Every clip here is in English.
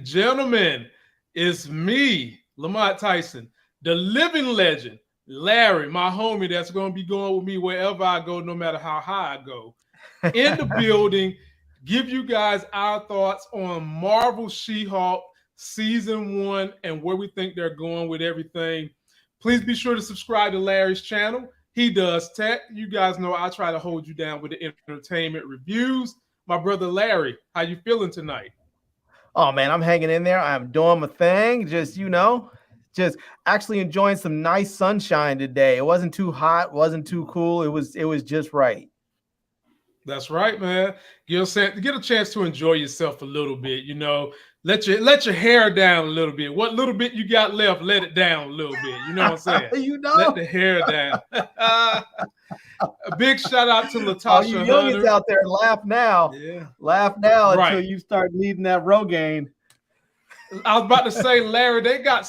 Gentlemen, it's me, Lamont Tyson, the living legend, Larry, my homie that's going to be going with me wherever I go, no matter how high I go, in the building, give you guys our thoughts on Marvel She-Hulk Season 1 and where we think they're going with everything. Please be sure to subscribe to Larry's channel. He does tech. You guys know I try to hold you down with the entertainment reviews. My brother Larry, how you feeling tonight? Oh, man, I'm hanging in there. I'm doing my thing. Just actually enjoying some nice sunshine today. It wasn't too hot, wasn't too cool. It was just right. That's right, man. Get a chance to enjoy yourself a little bit. You know, let your hair down a little bit. What little bit you got left, let it down a little bit. You know what I'm saying? Let the hair down. A big shout out to Latasha. All you youngins out there, laugh now. Yeah. Laugh now until you start needing that Rogaine. I was about to say, Larry, they got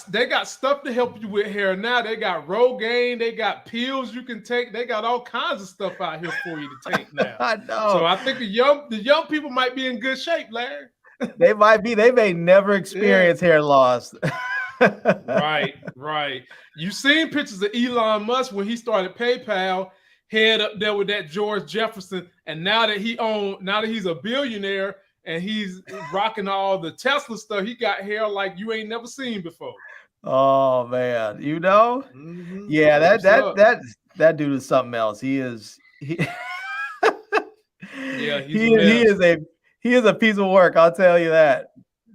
stuff to help you with hair now. They got Rogaine, they got pills you can take. They got all kinds of stuff out here for you to take now. I know. So I think the young people might be in good shape, Larry. They might be. They may never experience hair loss. Right. You seen pictures of Elon Musk when he started PayPal, head up there with that George Jefferson, and now that he's a billionaire and he's rocking all the Tesla stuff, he got hair like you ain't never seen before. Oh man, you know? Mm-hmm. Yeah, that dude is something else. He is he is a piece of work, I'll tell you that.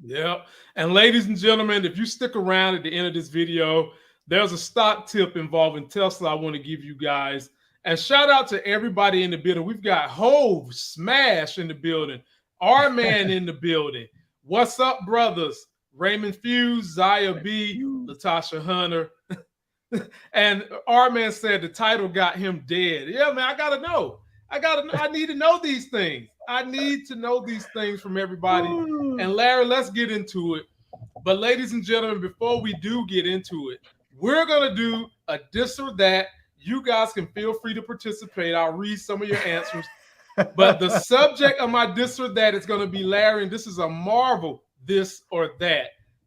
Yeah. And ladies and gentlemen, if you stick around at the end of this video, there's a stock tip involving Tesla I want to give you guys. And shout out to everybody in the building. We've got Hove, Smash in the building, R-Man in the building. What's up, brothers? Raymond Fuse, Zaya B, Latasha Hunter. And R-Man said the title got him dead. Yeah, man, I gotta know. I need to know these things. I need to know these things from everybody. And Larry, let's get into it. But ladies and gentlemen, before we do get into it, we're gonna do a this or that. You guys can feel free to participate. I'll read some of your answers. But the subject of my this or that is going to be Larry, and this is a Marvel this or that.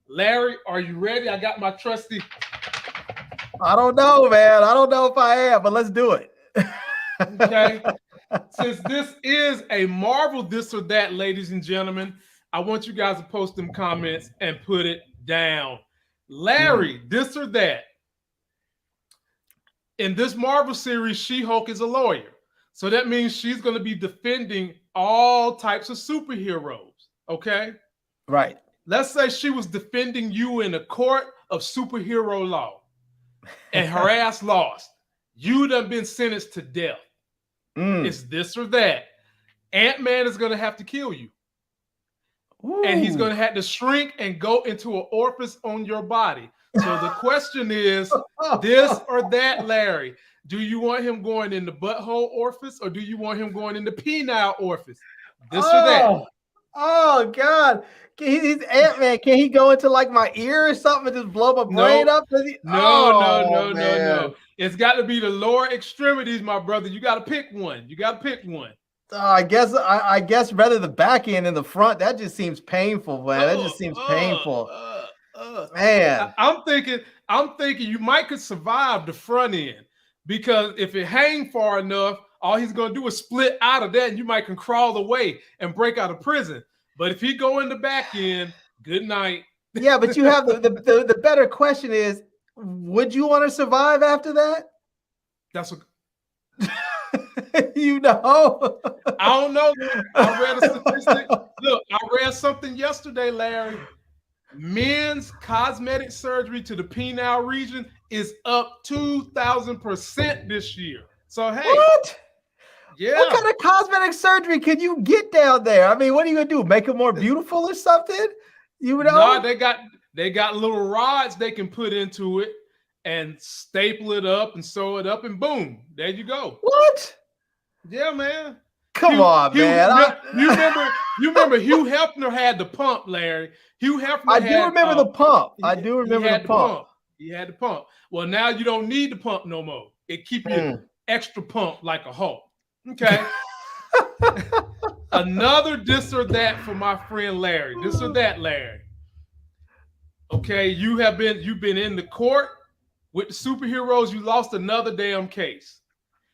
Larry, are you ready? I got my trusty. I don't know, man. I don't know if I am, but let's do it. Okay. Since this is a Marvel this or that, ladies and gentlemen, I want you guys to post them comments and put it down. Larry, this or that. In this Marvel series, She-Hulk is a lawyer. So that means she's going to be defending all types of superheroes, okay? Right. Let's say she was defending you in a court of superhero law and her ass lost. You'd have been sentenced to death. It's this or that. Ant-Man is going to have to kill you. Ooh. And he's going to have to shrink and go into an orifice on your body. So the question is, this or that, Larry? Do you want him going in the butthole orifice or do you want him going in the penile orifice? This or that. Oh, God. He's Ant-Man. Can he go into like my ear or something and just blow my brain up? No. It's got to be the lower extremities, my brother. You got to pick one. I guess rather the back end and the front, that just seems painful, man. That just seems painful. Man. I'm thinking you might could survive the front end. Because if it hang far enough, all he's going to do is split out of that and you might can crawl away and break out of prison. But if he go in the back end, good night. Yeah, but you have the better question is, would you want to survive after that? That's what you know. I don't know. I read a statistic. Look, I read something yesterday, Larry. Men's cosmetic surgery to the penile region is up 2,000% this year. So hey, what? Yeah. What kind of cosmetic surgery can you get down there? I mean, what are you gonna do? Make it more beautiful or something? You know? No, they got little rods they can put into it and staple it up and sew it up, and boom, there you go. What? Yeah, man. Come on, man. You remember Hugh Hefner had the pump, Larry. I do remember the pump. He had the pump. Well, now you don't need the pump no more. It keep you extra pump like a Hulk. Okay. Another this or that for my friend Larry. This or that, Larry. Okay, you've been in the court with the superheroes. You lost another damn case.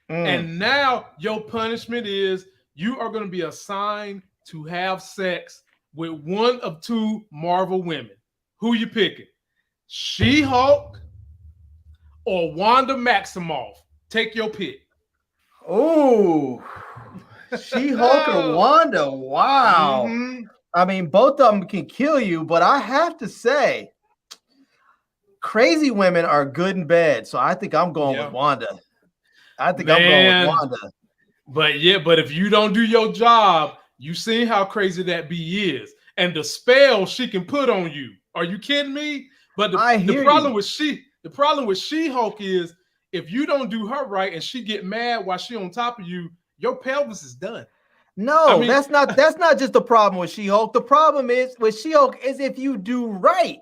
And now your punishment is you are going to be assigned to have sex with one of two Marvel women. Who you picking? She-Hulk or Wanda Maximoff? Take your pick. Oh, She-Hulk or Wanda? Wow. Mm-hmm. I mean, both of them can kill you, but I have to say, crazy women are good in bed. So I think I'm going with Wanda. I'm going with Wanda. But if you don't do your job, you seen how crazy that bee is. And the spell she can put on you. Are you kidding me? But the problem with She-Hulk is if you don't do her right and she get mad while she on top of you, your pelvis is done. No, I mean, that's not just the problem with She-Hulk. The problem is with She-Hulk is if you do right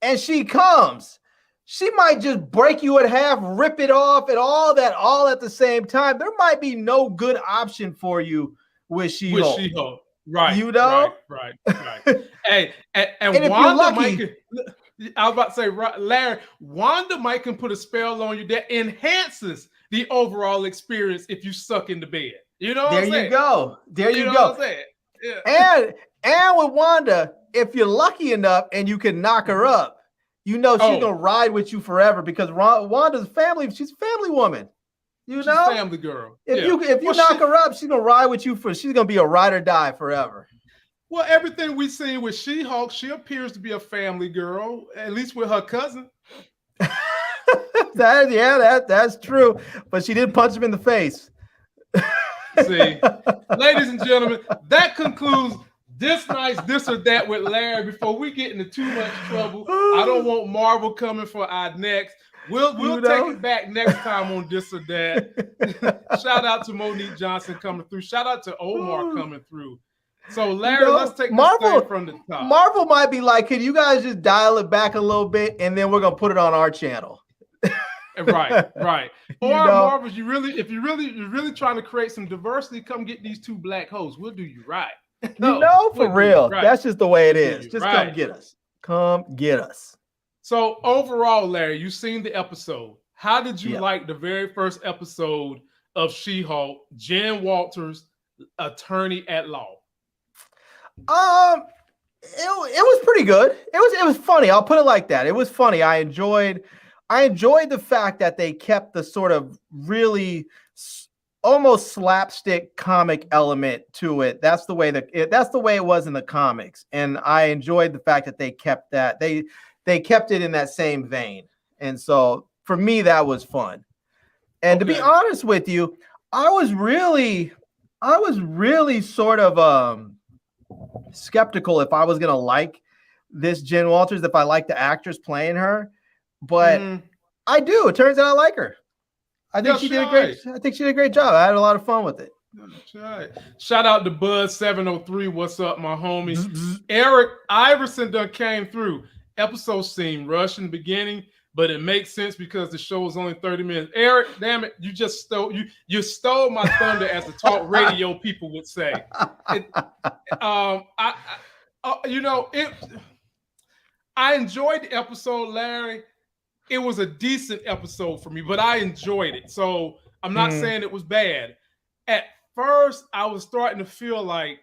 and she comes, she might just break you in half, rip it off, and all at the same time. There might be no good option for you with She-Hulk. Right. You know? Right. Hey, and if Wanda I was about to say, Larry, Wanda might can put a spell on you that enhances the overall experience if you suck in the bed. You know what I'm saying? There you go. There you know go. What I'm saying? Yeah. And with Wanda, if you're lucky enough and you can knock her up, you know she's gonna ride with you forever because Wanda's family. She's a family woman. She's a family girl. If you knock her up, she's gonna ride with you she's gonna be a ride or die forever. Well, everything we've seen with She-Hulk, she appears to be a family girl, at least with her cousin. That's true. But she did punch him in the face. See, ladies and gentlemen, that concludes this night's This or That with Larry. Before we get into too much trouble, I don't want Marvel coming for our next. We'll take it back next time on This or That. Shout out to Monique Johnson coming through. Shout out to Omar coming through. So Larry, let's take this thing from the top. Marvel might be like, can you guys just dial it back a little bit and then we're gonna put it on our channel. Right. Or Marvel, if you're really trying to create some diversity, come get these two black hoes. We'll do you right. For real. Right. That's just the way it is. Just come get us. Come get us. So overall, Larry, you've seen the episode. How did you like the very first episode of She-Hulk, Jen Walters, attorney at law? It was pretty good. It was funny. I'll put it like that. It was funny. I enjoyed the fact that they kept the sort of really almost slapstick comic element to it. That's the way it was in the comics, and I enjoyed the fact that they kept that. They kept it in that same vein, and so for me that was fun. And to be honest with you, I was really sort of skeptical if I was gonna like this Jen Walters, if I like the actress playing her, but I do. It turns out I like her. I think she did a great job. I had a lot of fun with it. Right. Shout out to Buzz703. What's up, my homies? Eric Iverson done came through. Episode seemed rushed in the beginning, but it makes sense because the show is only 30 minutes. Eric, damn it, you just stole my thunder, as the talk radio people would say. I enjoyed the episode, Larry. It was a decent episode for me, but I enjoyed it. So I'm not saying it was bad. At first, I was starting to feel like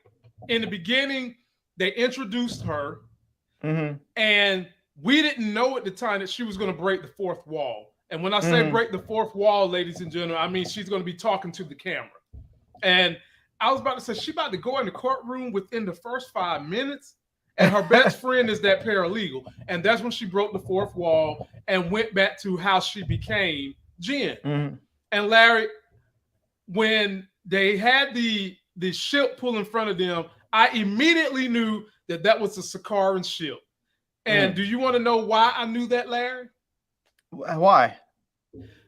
in the beginning, they introduced her, and we didn't know at the time that she was going to break the fourth wall. And when I say break the fourth wall, ladies and gentlemen, I mean she's going to be talking to the camera. And I was about to say, she's about to go in the courtroom within the first 5 minutes. And her best friend is that paralegal. And that's when she broke the fourth wall and went back to how she became Jen. And Larry, when they had the ship pull in front of them, I immediately knew that was a Sakaran ship. And do you want to know why I knew that, Larry? Why?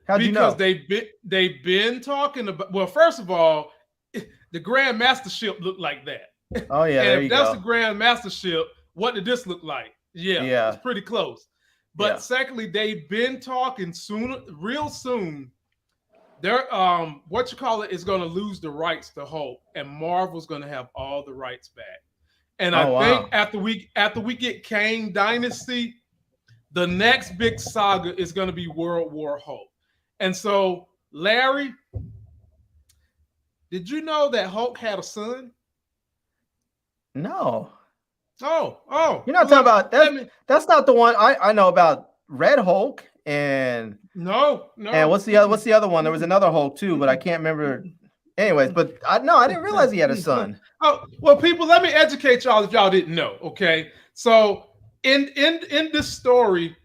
How'd you know? Because they've been talking about, well, first of all, the Grand Master ship looked like that. Oh yeah, and if that's the Grand Master ship, what did this look like? Yeah, it's pretty close. But secondly, they've been talking real soon. They're is going to lose the rights to Hulk, and Marvel's going to have all the rights back. And I think after we get Kang Dynasty, the next big saga is going to be World War Hulk. And so, Larry, did you know that Hulk had a son? No. Oh. You're not talking about that. That's not the one I know about. Red Hulk and no. And what's the other one? There was another Hulk too, but I can't remember. Anyways, but I didn't realize he had a son. Oh, well, people, let me educate y'all if y'all didn't know. Okay, so in this story,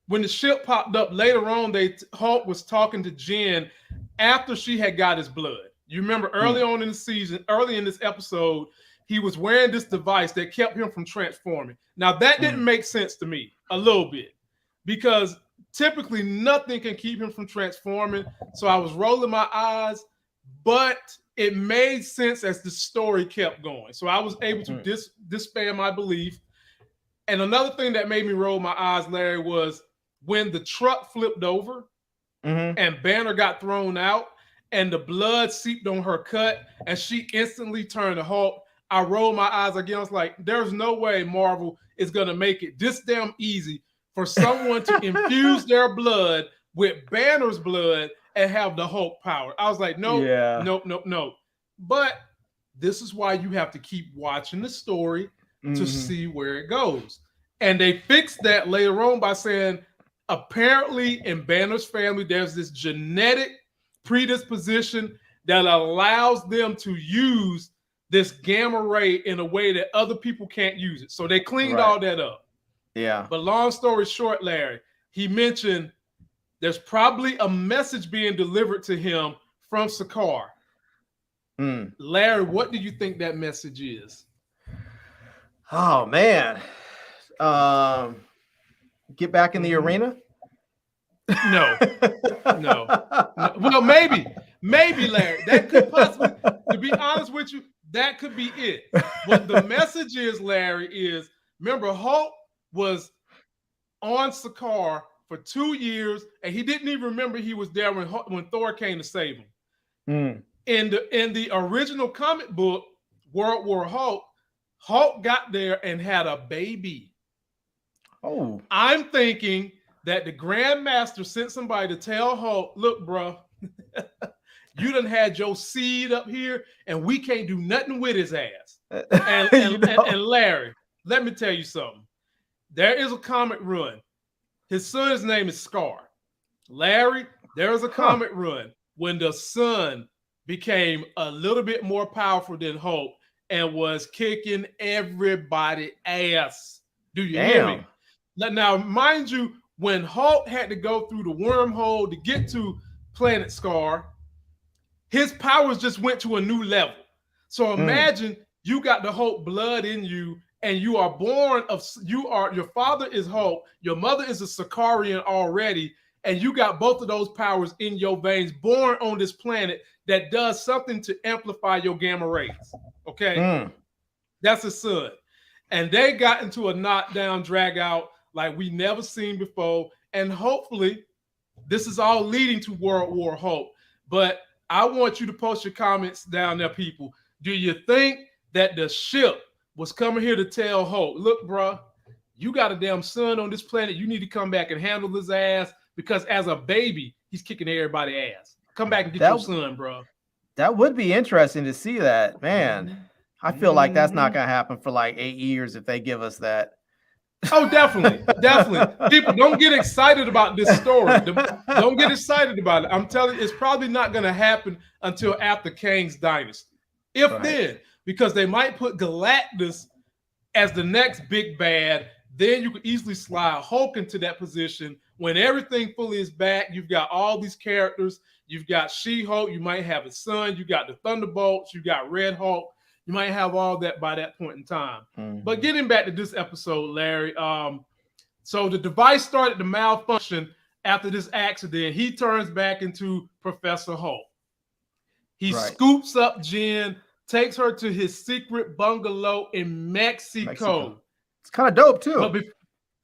when the ship popped up later on, Hulk was talking to Jen after she had got his blood. You remember early on in the season, early in this episode, he was wearing this device that kept him from transforming. Now that didn't make sense to me a little bit, because typically nothing can keep him from transforming. So I was rolling my eyes, but it made sense as the story kept going. So I was able to disband my belief. And another thing that made me roll my eyes, Larry, was when the truck flipped over and Banner got thrown out and the blood seeped on her cut and she instantly turned to Hulk. I rolled my eyes again. I was like, there's no way Marvel is going to make it this damn easy for someone to infuse their blood with Banner's blood and have the Hulk power. I was like, nope. But this is why you have to keep watching the story to see where it goes. And they fixed that later on by saying, apparently in Banner's family, there's this genetic predisposition that allows them to use this gamma ray in a way that other people can't use it. So they cleaned all that up. Yeah. But long story short, Larry, he mentioned there's probably a message being delivered to him from Sakaar. Larry, what do you think that message is? Oh, man. Get back in the arena? No. Well, maybe, Larry. That could possibly, to be honest with you, that could be it. What the message is, Larry, is, remember, Hulk was on Sakaar for 2 years, and he didn't even remember he was there when Thor came to save him. In the original comic book, World War Hulk, Hulk got there and had a baby. Oh. I'm thinking that the Grandmaster sent somebody to tell Hulk, look, bro, you done had your seed up here, and we can't do nothing with his ass. And Larry, let me tell you something. There is a comic run. His son's name is Scar. Larry, there is a comic run when the son became a little bit more powerful than Hulk and was kicking everybody's ass. Do you hear me? Now, mind you, when Hulk had to go through the wormhole to get to Planet Scar, his powers just went to a new level. So imagine you got the Hulk blood in you, and you are born of, your father is Hulk, your mother is a Sakaarian already, and you got both of those powers in your veins, born on this planet that does something to amplify your gamma rays. Okay? That's his son. And they got into a knockdown, drag out like we never seen before. And hopefully this is all leading to World War Hulk. But I want you to post your comments down there, people. Do you think that the ship was coming here to tell Hulk, look, bro, you got a damn son on this planet. You need to come back and handle his ass, because as a baby, he's kicking everybody's ass. Come back and get your son, bro. That would be interesting to see that, man. I feel like that's not going to happen for like 8 years if they give us that. Oh, definitely. People, don't get excited about this story. Don't get excited about it. I'm telling you, it's probably not going to happen until after Kang's dynasty. If then, because they might put Galactus as the next big bad, then you could easily slide Hulk into that position. When everything fully is back, you've got all these characters. You've got She-Hulk. You might have his son. You got the Thunderbolts. You got Red Hulk. You might have all that by that point in time. But getting back to this episode, Larry, so the device started to malfunction after this accident. He turns back into Professor Hulk. He scoops up Jen, takes her to his secret bungalow in Mexico. It's kind of dope, too.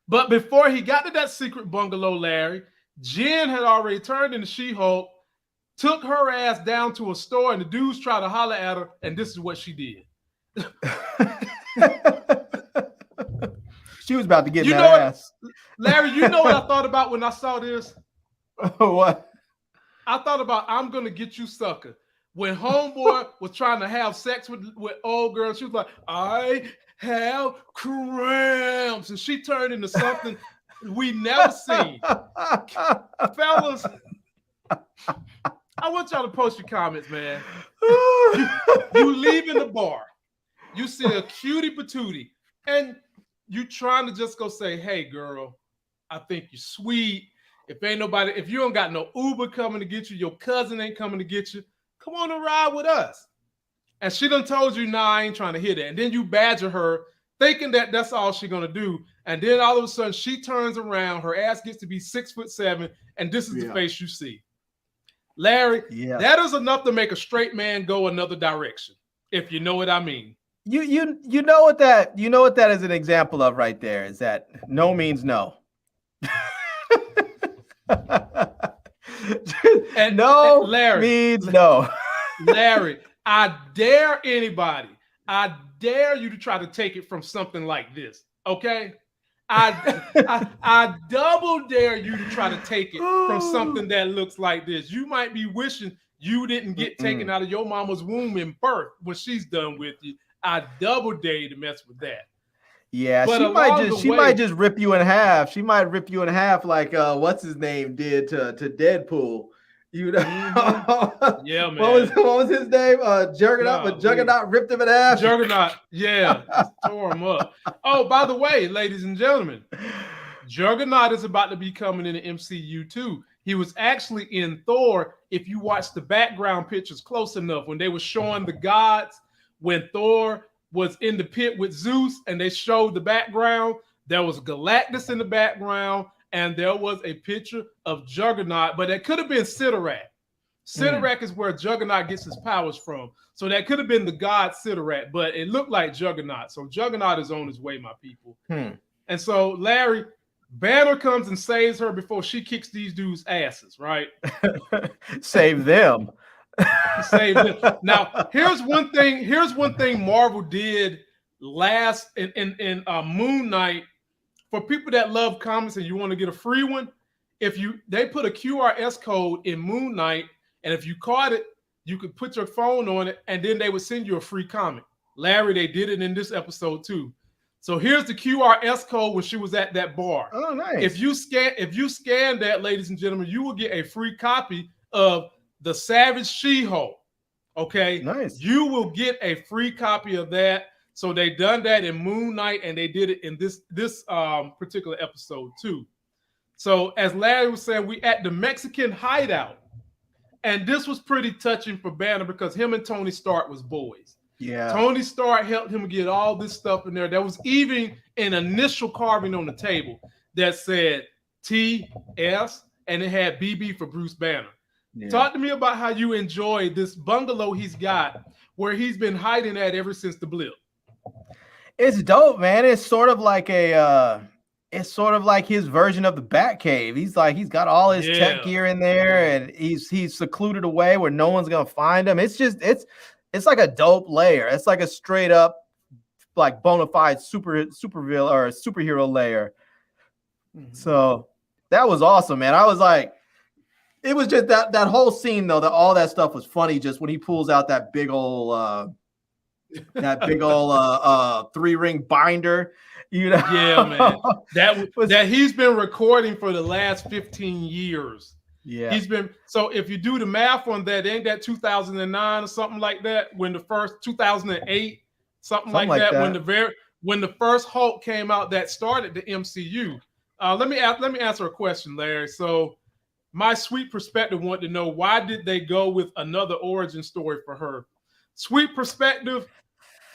But before he got to that secret bungalow, Larry, Jen had already turned into She-Hulk, took her ass down to a store, and the dudes tried to holler at her, and this is what she did. She was about to get in You that know ass. Larry, you know what I thought about when I saw this? What? I thought about I'm gonna get you, sucker. When homeboy was trying to have sex with old girl, she was like, I have cramps. And she turned into something we never seen. Fellas, I want y'all to post your comments, man. You leaving the bar. You see a cutie patootie, and you trying to just go say, hey, girl, I think you're sweet. If you don't got no Uber coming to get you, your cousin ain't coming to get you, come on and ride with us. And she done told you, nah, I ain't trying to hear that. And then you badger her, thinking that that's all she's going to do. And then all of a sudden, she turns around, her ass gets to be 6'7", and this is the face you see. Larry, that is enough to make a straight man go another direction, if you know what I mean. You know what that is an example of right there, is that no means no. And no Larry, means no. Larry, I dare anybody. I dare you to try to take it from something like this. Okay? I double dare you to try to take it from something that looks like this. You might be wishing you didn't get taken out of your mama's womb in birth when she's done with you. I double dare you to mess with that. Yeah, but she might just rip you in half. She might rip you in half like what's his name did to Deadpool. You know, yeah, man. What was his name? Juggernaut, but Juggernaut ripped him in half. Juggernaut, yeah, just tore him up. Oh, by the way, ladies and gentlemen, Juggernaut is about to be coming in the MCU too. He was actually in Thor. If you watch the background pictures close enough, when they were showing the gods, when Thor was in the pit with Zeus and they showed the background, there was Galactus in the background, and there was a picture of Juggernaut, but it could have been Sidorak. Sidorak is where Juggernaut gets his powers from. So that could have been the god Sidorak, but it looked like Juggernaut. So Juggernaut is on his way, my people. And so Larry, Banner comes and saves her before she kicks these dudes' asses, right? Save them. Save them. Now, here's one thing Marvel did last in Moon Knight. For people that love comics and you want to get a free one, they put a QRS code in Moon Knight, and if you caught it, you could put your phone on it, and then they would send you a free comic. Larry, they did it in this episode too. So here's the QRS code when she was at that bar. Oh, nice. If you scan that, ladies and gentlemen, you will get a free copy of The Savage She-Hulk. Okay, nice. You will get a free copy of that. So they done that in Moon Knight, and they did it in this particular episode too. So as Larry was saying, we at the Mexican hideout, and this was pretty touching for Banner because him and Tony Stark was boys. Yeah, Tony Stark helped him get all this stuff in there. There was even an initial carving on the table that said TS, and it had BB for Bruce Banner. Yeah. Talk to me about how you enjoy this bungalow he's got, where he's been hiding at ever since the blip. It's dope, man. It's sort of like his version of the Batcave. He's got all his tech gear in there, and he's secluded away where no one's gonna find him. It's like a dope layer. It's like a straight up like bona fide superhero layer. So that was awesome, man. I was like, it was just that whole scene though, that all that stuff was funny. Just when he pulls out that big old 3-ring binder, you know. Yeah, man. That he's been recording for the last 15 years. Yeah. He's been, so if you do the math on that, ain't that 2009 or something like that? When the first 2008, something like that. When the first Hulk came out that started the MCU. Let me answer a question, Larry. So my sweet perspective wanted to know, why did they go with another origin story for her? Sweet perspective,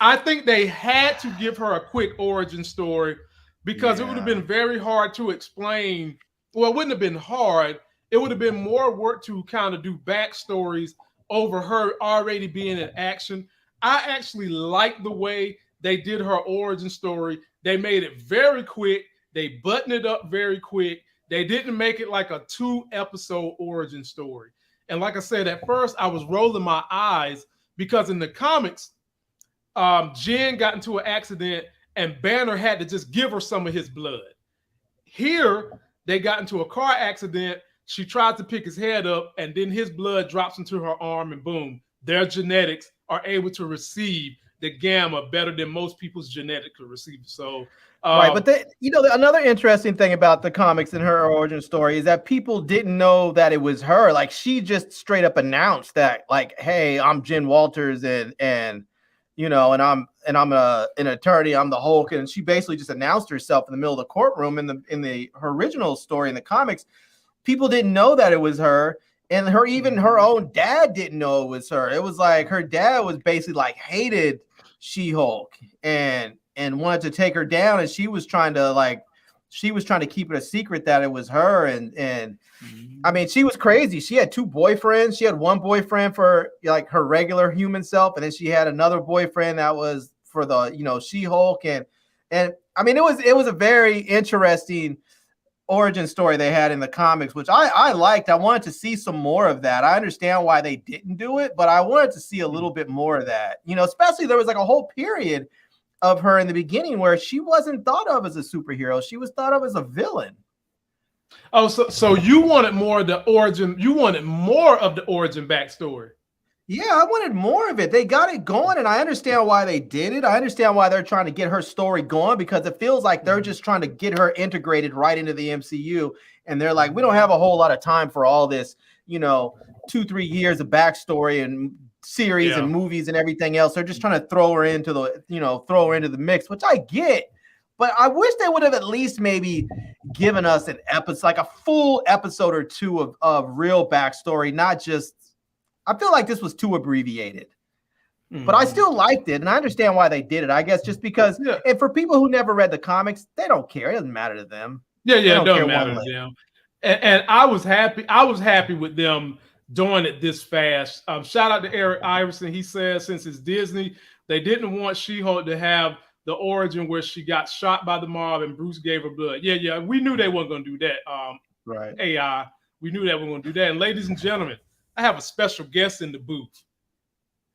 I think they had to give her a quick origin story because it would have been very hard to explain. Well, it wouldn't have been hard. It would have been more work to kind of do backstories over her already being in action. I actually like the way they did her origin story. They made it very quick. They buttoned it up very quick. They didn't make it like a 2-episode origin story. And like I said, at first I was rolling my eyes because in the comics, Jen got into an accident and Banner had to just give her some of his blood. Here, they got into a car accident. She tried to pick his head up, and then his blood drops into her arm, and boom, their genetics are able to receive the gamma better than most people's genetics could receive. So, right, but another interesting thing about the comics and her origin story is that people didn't know that it was her. Like, she just straight up announced that, like, "Hey, I'm Jen Walters, and I'm an attorney. I'm the Hulk," and she basically just announced herself in the middle of the courtroom. Her original story in the comics, people didn't know that it was her, and her own dad didn't know it was her. It was like her dad was basically like hated She-Hulk and wanted to take her down, and she was trying to keep it a secret that it was her. And I mean, she was crazy. She had 2 boyfriends. She had one boyfriend for like her regular human self, and then she had another boyfriend that was for the She-Hulk. And I mean, it was a very interesting origin story they had in the comics, which I liked. I wanted to see some more of that. I understand why they didn't do it, but I wanted to see a little bit more of that. Especially there was like a whole period of her in the beginning where she wasn't thought of as a superhero. She was thought of as a villain. Oh, so you wanted more of the origin. You wanted more of the origin backstory. Yeah, I wanted more of it. They got it going, and I understand why they did it. I understand why they're trying to get her story going, because it feels like they're just trying to get her integrated right into the MCU. And they're like, we don't have a whole lot of time for all this, 2-3 years of backstory and series and movies and everything else. They're just trying to throw her into the mix, which I get. But I wish they would have at least maybe given us an episode, like a full episode or 2 of real backstory, not just. I feel like this was too abbreviated, but I still liked it, and I understand why they did it. I guess just because, and for people who never read the comics, they don't care. It doesn't matter to them. It doesn't matter to them. And I was happy. I was happy with them doing it this fast. Shout out to Eric Iverson. He says since it's Disney, they didn't want She-Hulk to have the origin where she got shot by the mob and Bruce gave her blood. Yeah, we knew they weren't going to do that. Right. AI, we knew they weren't going to do that. And ladies and gentlemen, I have a special guest in the booth.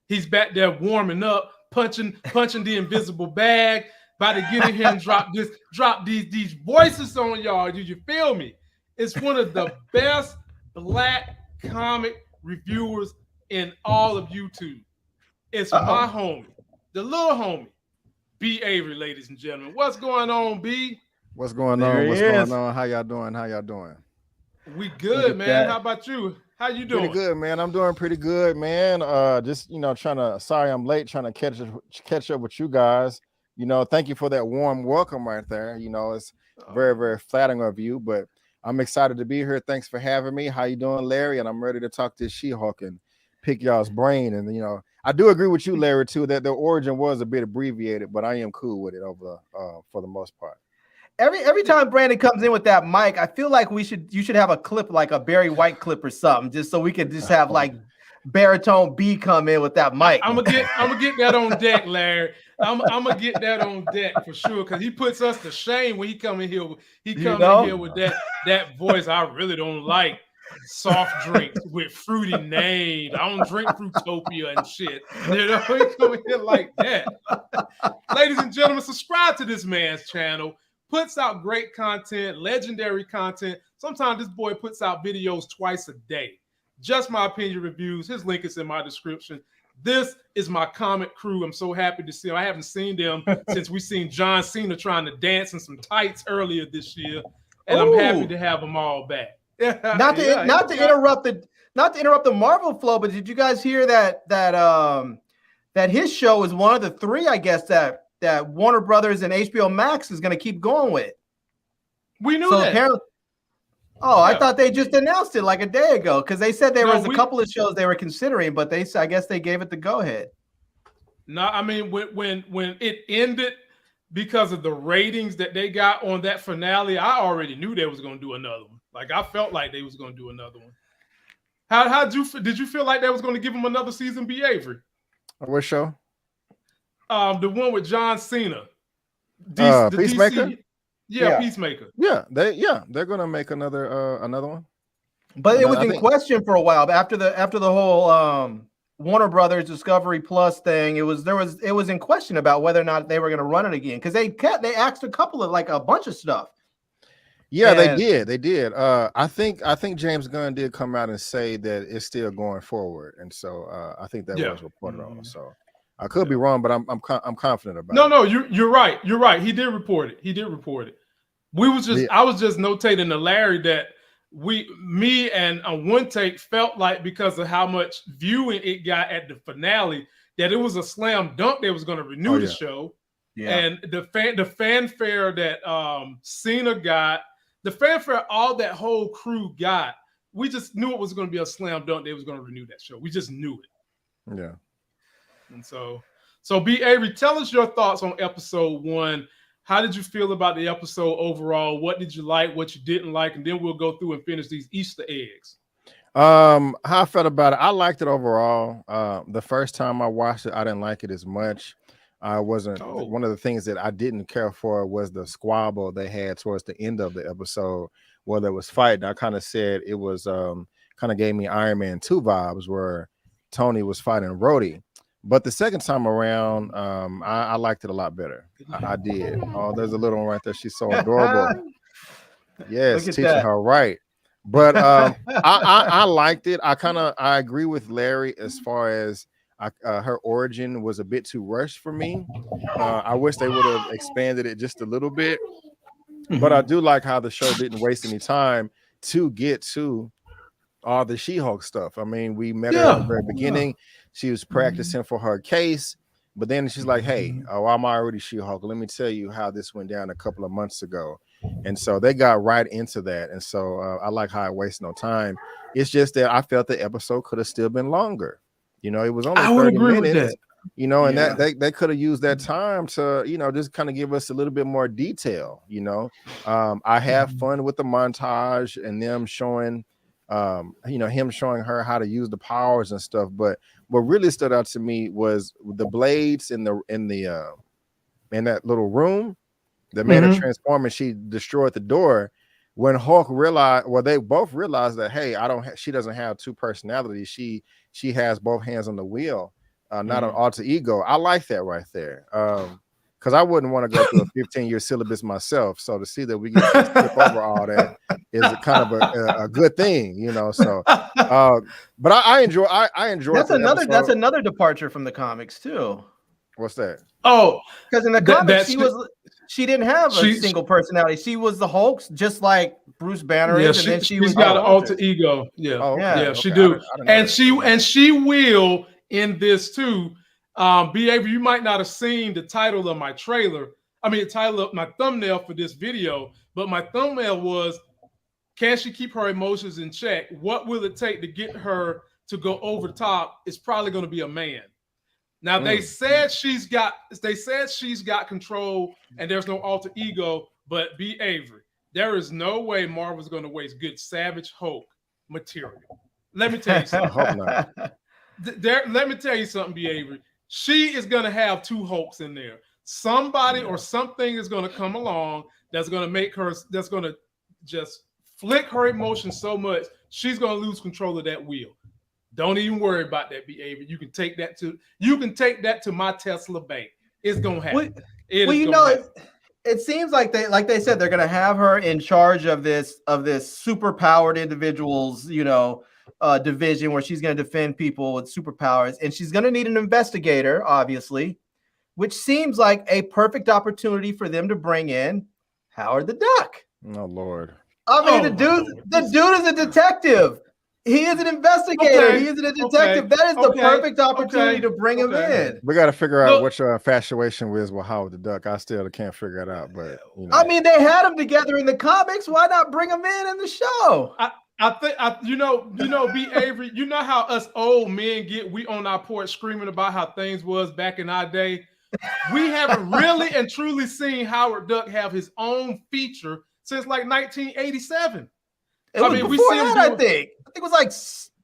He's back there warming up, punching the invisible bag, about to get in here and drop these voices on y'all. Do you feel me? It's one of the best Black comic reviewers in all of YouTube. It's my homie, the little homie, B. Avery, ladies and gentlemen. What's going on, B? What's going on? What's going on? How y'all doing? We good, man. How about you? How you doing? Pretty good, man. I'm doing pretty good, man. Just sorry I'm late, trying to catch up with you guys. Thank you for that warm welcome right there. It's very, very flattering of you, but I'm excited to be here. Thanks for having me. How you doing, Larry? And I'm ready to talk to She-Hulk and pick y'all's brain. And I do agree with you, Larry, too, that the origin was a bit abbreviated, but I am cool with it for the most part. Every time Brandon comes in with that mic, I feel like you should have a clip, like a Barry White clip or something, just so we could just have like baritone B come in with that mic. I'm gonna get that on deck, Larry. I'm gonna get that on deck for sure, because he puts us to shame when he come in here. He comes in here with that voice. I really don't like soft drinks with fruity names. I don't drink Fruitopia and shit. He come in here like that. Ladies and gentlemen, subscribe to this man's channel. Puts out great content, legendary content. Sometimes this boy puts out videos twice a day. Just My Opinion reviews. His link is in my description. This is my comic crew. I'm so happy to see them. I haven't seen them since we seen John Cena trying to dance in some tights earlier this year, and I'm happy to have them all back. Not to interrupt the Marvel flow, but did you guys hear that his show is one of the 3, I guess, that Warner Brothers and HBO Max is going to keep going with? We knew that. Apparently, I thought they just announced it like a day ago, because they said there was a couple of shows they were considering, but I guess they gave it the go-ahead. No, I mean, when it ended, because of the ratings that they got on that finale, I already knew they was going to do another one. Like, I felt like they was going to do another one. Did you feel like they was going to give them another season, B. Avery? What show? The one with John Cena. Peacemaker? Yeah, Peacemaker. Yeah, they're gonna make another one. But it was in question for a while after the whole Warner Brothers Discovery Plus thing, it was in question about whether or not they were going to run it again, because they asked a couple of a bunch of stuff. Yeah, they did. I think James Gunn did come out and say that it's still going forward, and so I think that was reported on. So I could be wrong, but I'm confident about it. No, you're right. You're right. He did report it. I was just notating to Larry that me and One Take felt like, because of how much viewing it got at the finale, that it was a slam dunk they was going to renew the show. Yeah. And the fanfare that Cena got, the fanfare all that whole crew got, we just knew it was going to be a slam dunk. They was going to renew that show. We just knew it. Yeah. And so B. Avery, tell us your thoughts on episode 1. How did you feel about the episode overall? What did you like? What you didn't like? And then we'll go through and finish these Easter eggs. How I felt about it, I liked it overall. The first time I watched it, I didn't like it as much. I wasn't. One of the things that I didn't care for was the squabble they had towards the end of the episode where there was fighting. I kind of said it was kind of gave me Iron Man 2 vibes where Tony was fighting Rhodey. But the second time around, I liked it a lot better. I did. Oh, there's a little one right there. She's so adorable. Yes, teaching her right. But I liked it. I agree with Larry as far as her origin was a bit too rushed for me. I wish they would have expanded it just a little bit. But I do like how the show didn't waste any time to get to all the She-Hulk stuff. I mean, we met her at the very beginning. She was practicing for her case, but then she's like, hey, I'm already She-Hulk. Let me tell you how this went down a couple of months ago. And so they got right into that. And so I like how it wastes no time. It's just that I felt the episode could have still been longer. You know, it was only 30 minutes, you know, and that they could have used that time to, you know, just kind of give us a little bit more detail. You know, I have fun with the montage and them showing, you know, him showing her how to use the powers and stuff. But what really stood out to me was the blades in that little room that made her transform, and she destroyed the door. When Hulk realized, well, they both realized that, hey, she doesn't have two personalities. She has both hands on the wheel, not an alter ego. I like that right there. Because I wouldn't want to go through a 15-year syllabus myself. So to see that we get to skip over all that is kind of a good thing, you know. So, but I enjoy. That's another departure from the comics too. What's that? Oh, because in the comics she didn't have a single personality. She was the Hulk, just like Bruce Banner is, and then she's got an alter ego. Yeah, okay. She do, and she will in this too. B. Avery, you might not have seen the title of my trailer. I mean, the title of my thumbnail for this video, but my thumbnail was, can she keep her emotions in check? What will it take to get her to go over the top? It's probably going to be a man. Now they said she's got control and there's no alter ego, but B. Avery, there is no way Marvel's going to waste good Savage Hulk material. Let me tell you something. I hope not. Let me tell you something, B. Avery. She is going to have two Hulks in there. Somebody or something is going to come along that's going to make her, that's going to just flick her emotions so much, she's going to lose control of that wheel. Don't even worry about that, B. Avery. You can take that to my Tesla bank. It's going to happen. It seems like they said they're going to have her in charge of this super powered individuals, you know, division where she's going to defend people with superpowers, and she's going to need an investigator, obviously, which seems like a perfect opportunity for them to bring in Howard the Duck. Oh Lord! I mean, the dude is a detective. He is an investigator. Okay. He is a detective. That is the perfect opportunity to bring him in. We got to figure out which infatuation was with Howard the Duck. I still can't figure it out, but you know. I mean, they had them together in the comics. Why not bring them in the show? I think you know, B. Avery, you know how us old men we on our porch screaming about how things was back in our day. We haven't really and truly seen Howard Duck have his own feature since like 1987. I think it was like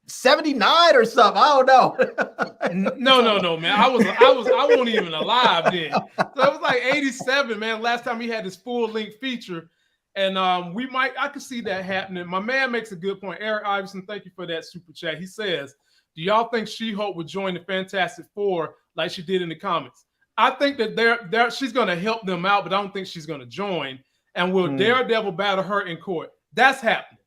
79 or something. I don't know. No, man. I wasn't even alive then. So it was like 87, man. Last time he had his full-length feature. And I could see that happening. My man makes a good point. Eric Iverson, thank you for that super chat. He says, Do y'all think She-Hulk would join the Fantastic Four like she did in the comics? I think that she's going to help them out, but I don't think she's going to join. And will Daredevil battle her in court? That's happening.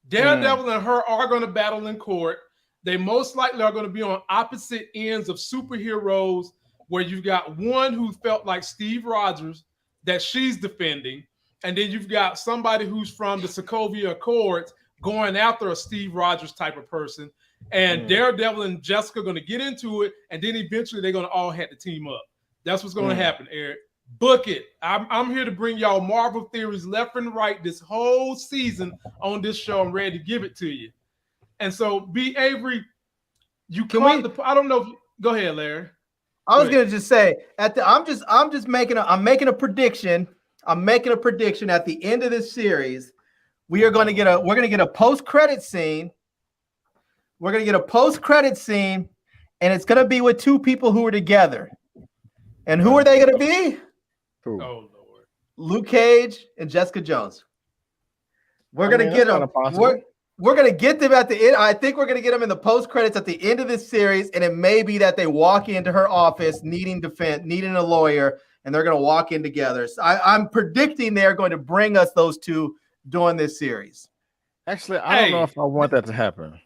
Daredevil and her are going to battle in court. They most likely are going to be on opposite ends of superheroes, where you've got one who felt like Steve Rogers that she's defending, and then you've got somebody who's from the Sokovia Accords going after a Steve Rogers type of person. And Daredevil and Jessica are going to get into it, and then eventually they're going to all have to team up. That's what's going to happen, Eric. Book it. I'm here to bring y'all Marvel theories left and right this whole season on this show. I'm ready to give it to you. And so, B. Avery, I don't know. Go ahead, Larry. I was going to just say I'm making a prediction. I'm making a prediction at the end of this series. We're going to get a post-credit scene. We're going to get a post-credit scene, and it's going to be with two people who are together. And who are they going to be? Who? Oh, Lord. Luke Cage and Jessica Jones. We're going to get them. We're going to get them at the end. I think we're going to get them in the post-credits at the end of this series, and it may be that they walk into her office needing a lawyer, and they're going to walk in together. So I'm predicting they're going to bring us those two during this series. Actually, I don't know if I want that to happen.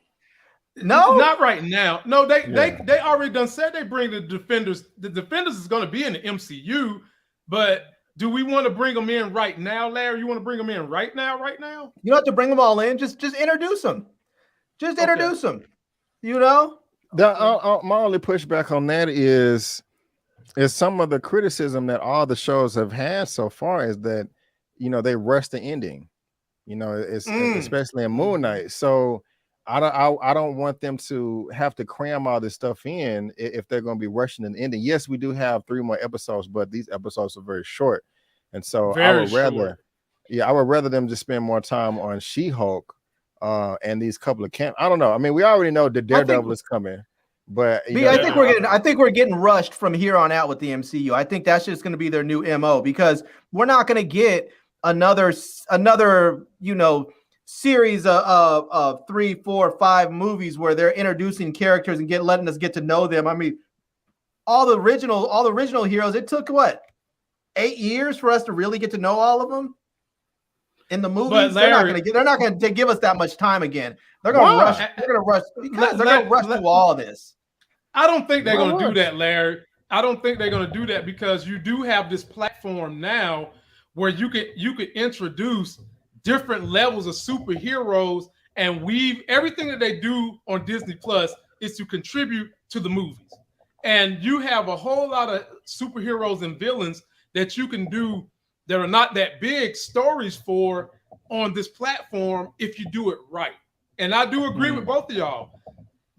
No, not right now. No, they already done said they bring the Defenders. The Defenders is going to be in the MCU, but do we want to bring them in right now, Larry? You want to bring them in right now? Right now? You don't have to bring them all in. Just introduce them. Just introduce them. You know. My only pushback on that is some of the criticism that all the shows have had so far is that they rush the ending. It's especially in Moon Knight. So I don't want them to have to cram all this stuff in if they're going to be rushing an ending. Yes, we do have 3 more episodes, but these episodes are very short, and so I would rather them just spend more time on She-Hulk and these couple of I don't know. I mean, we already know the Daredevil is coming, but I think we're getting rushed from here on out with the MCU. I think that's just going to be their new MO, because we're not going to get another series of 3, 4, 5 movies where they're introducing characters and letting us get to know them. I mean, all the original heroes, it took 8 years for us to really get to know all of them in the movies. Larry, they're not going to give us that much time again. They're going to rush. They're going to rush because they're going to rush through all of this. I don't think they're going to do that, Larry. I don't think they're going to do that, because you do have this platform now where you could introduce different levels of superheroes and weave everything that they do on Disney Plus is to contribute to the movies. And you have a whole lot of superheroes and villains that you can do that are not that big stories for on this platform if you do it right. And I do agree with both of y'all.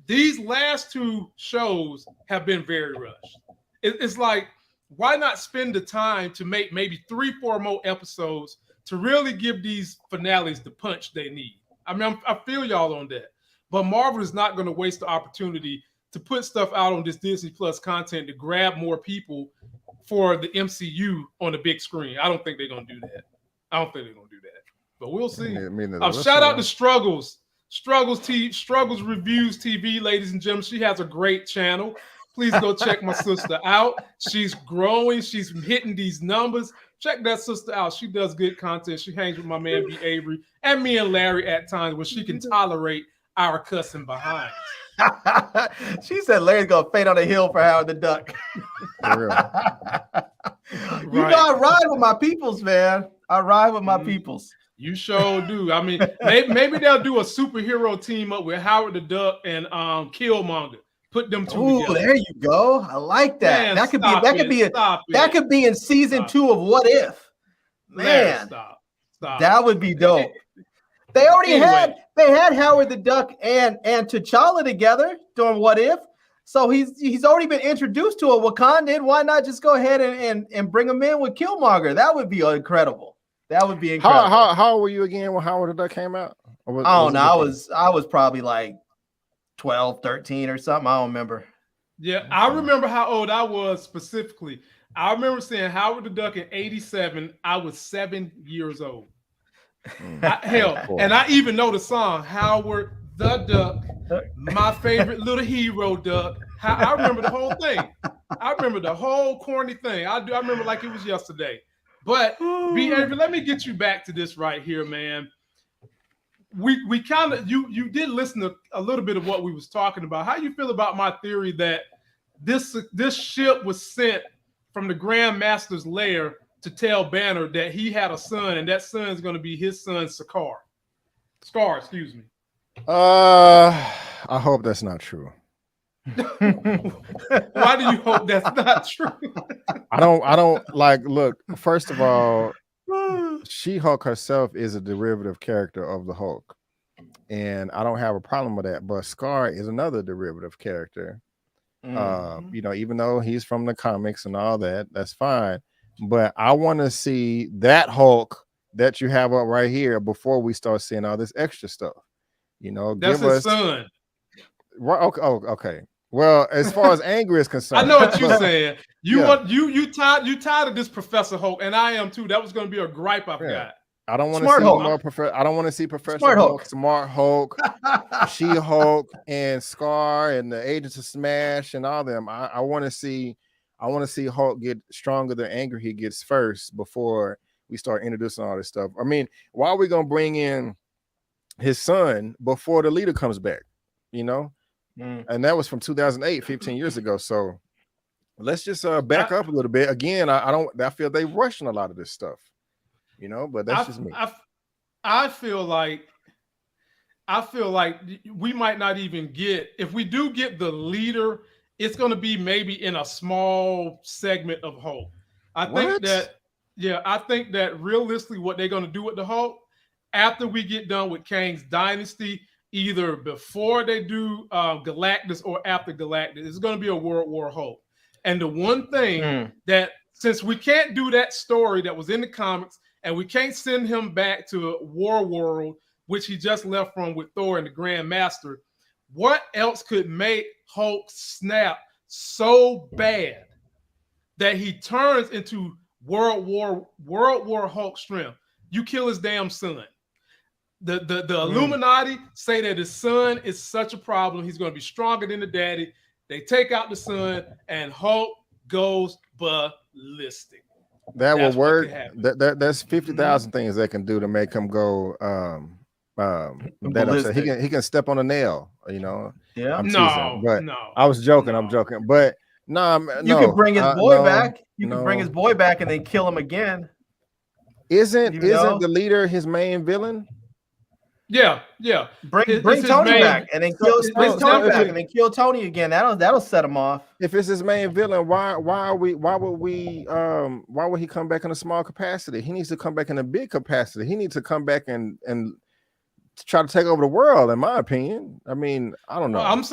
These last 2 shows have been very rushed. It's like, why not spend the time to make maybe 3, 4 more episodes to really give these finales the punch they need? I mean, I feel y'all on that. But Marvel is not going to waste the opportunity to put stuff out on this Disney Plus content to grab more people for the MCU on the big screen. I don't think they're going to do that. But we'll see. Shout out to Struggles Reviews TV, ladies and gentlemen. She has a great channel. Please go check my sister out. She's growing. She's hitting these numbers. Check that sister out. She does good content. She hangs with my man B. Avery and me and Larry at times when she can tolerate our cussing behind. She said Larry's gonna faint on a hill for Howard the Duck. For real. You know, I ride with my peoples, man. I ride with my peoples. You sure do. I mean, maybe they'll do a superhero team up with Howard the Duck and Killmonger. Put them two together. There you go. I like that. Man, that could be in season 2 of What If. Man, stop. That would be dope. They already had Howard the Duck and T'Challa together during What If. So he's already been introduced to a Wakandan. Why not just go ahead and bring him in with Killmonger? That would be incredible. That would be incredible. How old were you again when Howard the Duck came out? I don't know. I was probably like 12, 13 or something. I don't remember. Yeah, I remember how old I was specifically. I remember seeing Howard the Duck in 87. I was 7 years old. And I even know the song, Howard the Duck My favorite little hero duck. I remember the whole thing. I remember the whole corny thing. I remember like it was yesterday. But B. Avery, let me get you back to this right here, man. We kind of you did listen to a little bit of what we was talking about. How you feel about my theory that this ship was sent from the Grand Master's lair to tell Banner that he had a son, and that son is going to be his son, Scar, excuse me. I hope that's not true. Why do you hope that's not true? I don't like. Look, first of all, She-Hulk herself is a derivative character of the Hulk, and I don't have a problem with that. But Scar is another derivative character. You know, even though he's from the comics and all that, that's fine. But I want to see that Hulk that you have up right here before we start seeing all this extra stuff. You know, that's his son. Right? Okay. Well, as far as anger is concerned, I know what you're saying. You tired of this Professor Hulk, and I am too. That was going to be a gripe I've got. I don't want to see more I don't want to see Professor Hulk, Smart Hulk, She-Hulk, and Scar, and the Agents of Smash, and all them. I want to see Hulk get stronger the anger he gets first before we start introducing all this stuff. I mean, why are we gonna bring in his son before the leader comes back? You know, and that was from 2008, 15 years ago. So let's just back up a little bit. Again, I feel they rushing a lot of this stuff. You know, but that's just me. I feel like we might not even get, if we do get the leader, it's going to be maybe in a small segment of Hulk. I think that realistically what they're going to do with the Hulk, after we get done with Kang's Dynasty, either before they do Galactus or after Galactus, it's going to be a World War Hulk. And the one thing that, since we can't do that story that was in the comics, and we can't send him back to War World, which he just left from with Thor and the Grand Master, what else could make Hulk snap so bad that he turns into World War Hulk strength? You kill his damn son. The Illuminati say that his son is such a problem. He's going to be stronger than the daddy. They take out the son, and Hulk goes ballistic. That will work. That's 50,000 things they can do to make him go that upset. He can step on a nail, you know. Yeah. I'm teasing, but I was joking. I'm joking, but you can bring his boy back. You can bring his boy back and then kill him again. Isn't the leader his main villain? Yeah. Bring Tony back and then kill Tony again. That'll set him off. If it's his main villain, why would he come back in a small capacity? He needs to come back in a big capacity. He needs to come back and try to take over the world, in my opinion. I mean, I don't know. Well,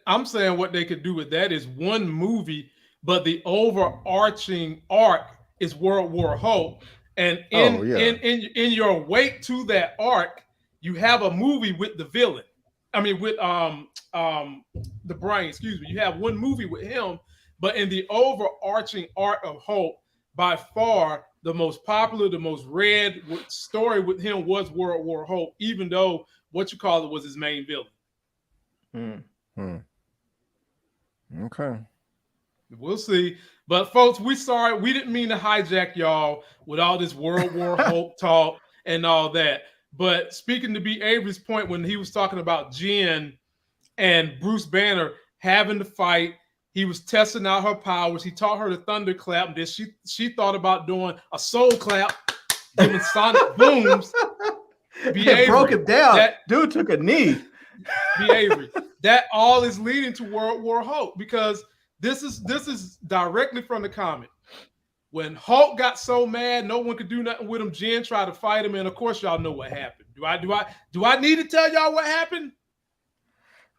I'm saying what they could do with that is one movie, but the overarching arc is World War Hulk. And in your wait to that arc, you have a movie with the villain. I mean, with the Brain, excuse me. You have one movie with him, but in the overarching arc of Hulk, by far the most popular, the most read story with him was World War Hulk, even though was his main villain. Okay. We'll see. But folks, we didn't mean to hijack y'all with all this World War Hulk talk and all that. But speaking to B. Avery's point when he was talking about Jen and Bruce Banner having to fight, he was testing out her powers. He taught her the thunderclap, and then she thought about doing a soul clap, giving sonic booms. B. Avery, broke him down. Dude took a knee. B. Avery, that all is leading to World War Hulk, because this is directly from the comic. When Hulk got so mad, no one could do nothing with him. Jen tried to fight him, and of course, y'all know what happened. Do I need to tell y'all what happened?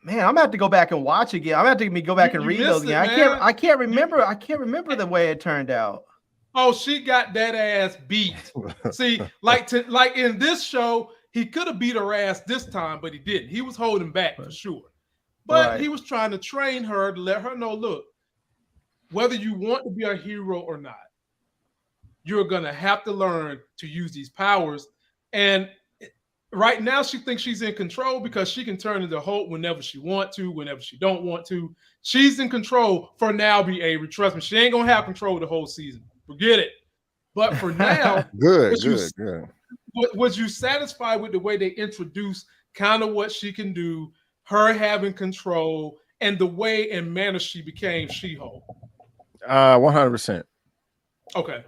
Man, I'm gonna have to go back and watch again. I'm gonna have to go back and read those again. I can't remember the way it turned out. Oh, she got that ass beat. See, like in this show, he could have beat her ass this time, but he didn't. He was holding back for sure. But he was trying to train her to let her know, look, whether you want to be a hero or not, you're going to have to learn to use these powers. And right now she thinks she's in control because she can turn into Hulk whenever she want to, whenever she don't want to. She's in control for now, be Avery. Trust me, she ain't gonna have control the whole season. Forget it. But for now, good. Was you satisfied with the way they introduced kind of what she can do, her having control, and the way and manner she became She-Hulk? 100%. Okay.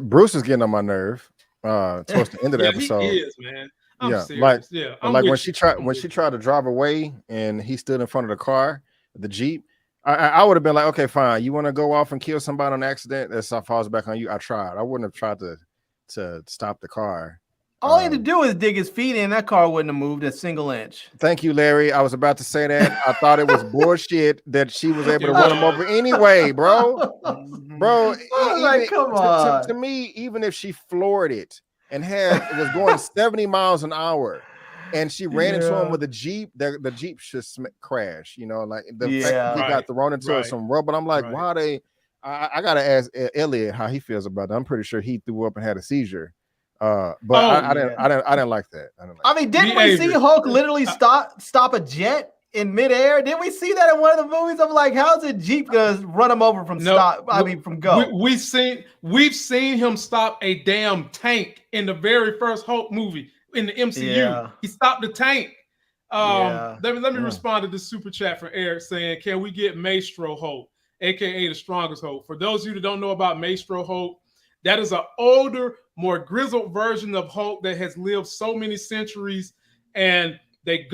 Bruce is getting on my nerve towards the end of the episode. He is, man. I'm serious. Like when she tried to drive away and he stood in front of the car, the Jeep. I would have been like, okay, fine. You want to go off and kill somebody on accident? That stuff falls back on you. I tried. I wouldn't have tried to stop the car. All he had to do was dig his feet in. That car wouldn't have moved a single inch. Thank you, Larry. I was about to say that. I thought it was bullshit that she was able to run him over anyway, bro. Like, come on. To me, even if she floored it and was going 70 miles an hour, and she ran into him with a Jeep, the Jeep should crash. You know, like the fact that he got thrown into some rubber. I'm like, why they? I gotta ask Elliot how he feels about that. I'm pretty sure he threw up and had a seizure. I didn't like that. I mean, didn't we see Hulk literally stop a jet in midair? Didn't we see that in one of the movies? I'm like, how's a Jeep gonna run him over from from go? We've seen him stop a damn tank in the very first Hulk movie in the MCU. Yeah. He stopped the tank. Let me respond to this super chat from Eric saying, can we get Maestro Hulk, aka the strongest Hulk? For those of you that don't know about Maestro Hulk, that is an older, more grizzled version of Hulk that has lived so many centuries, and they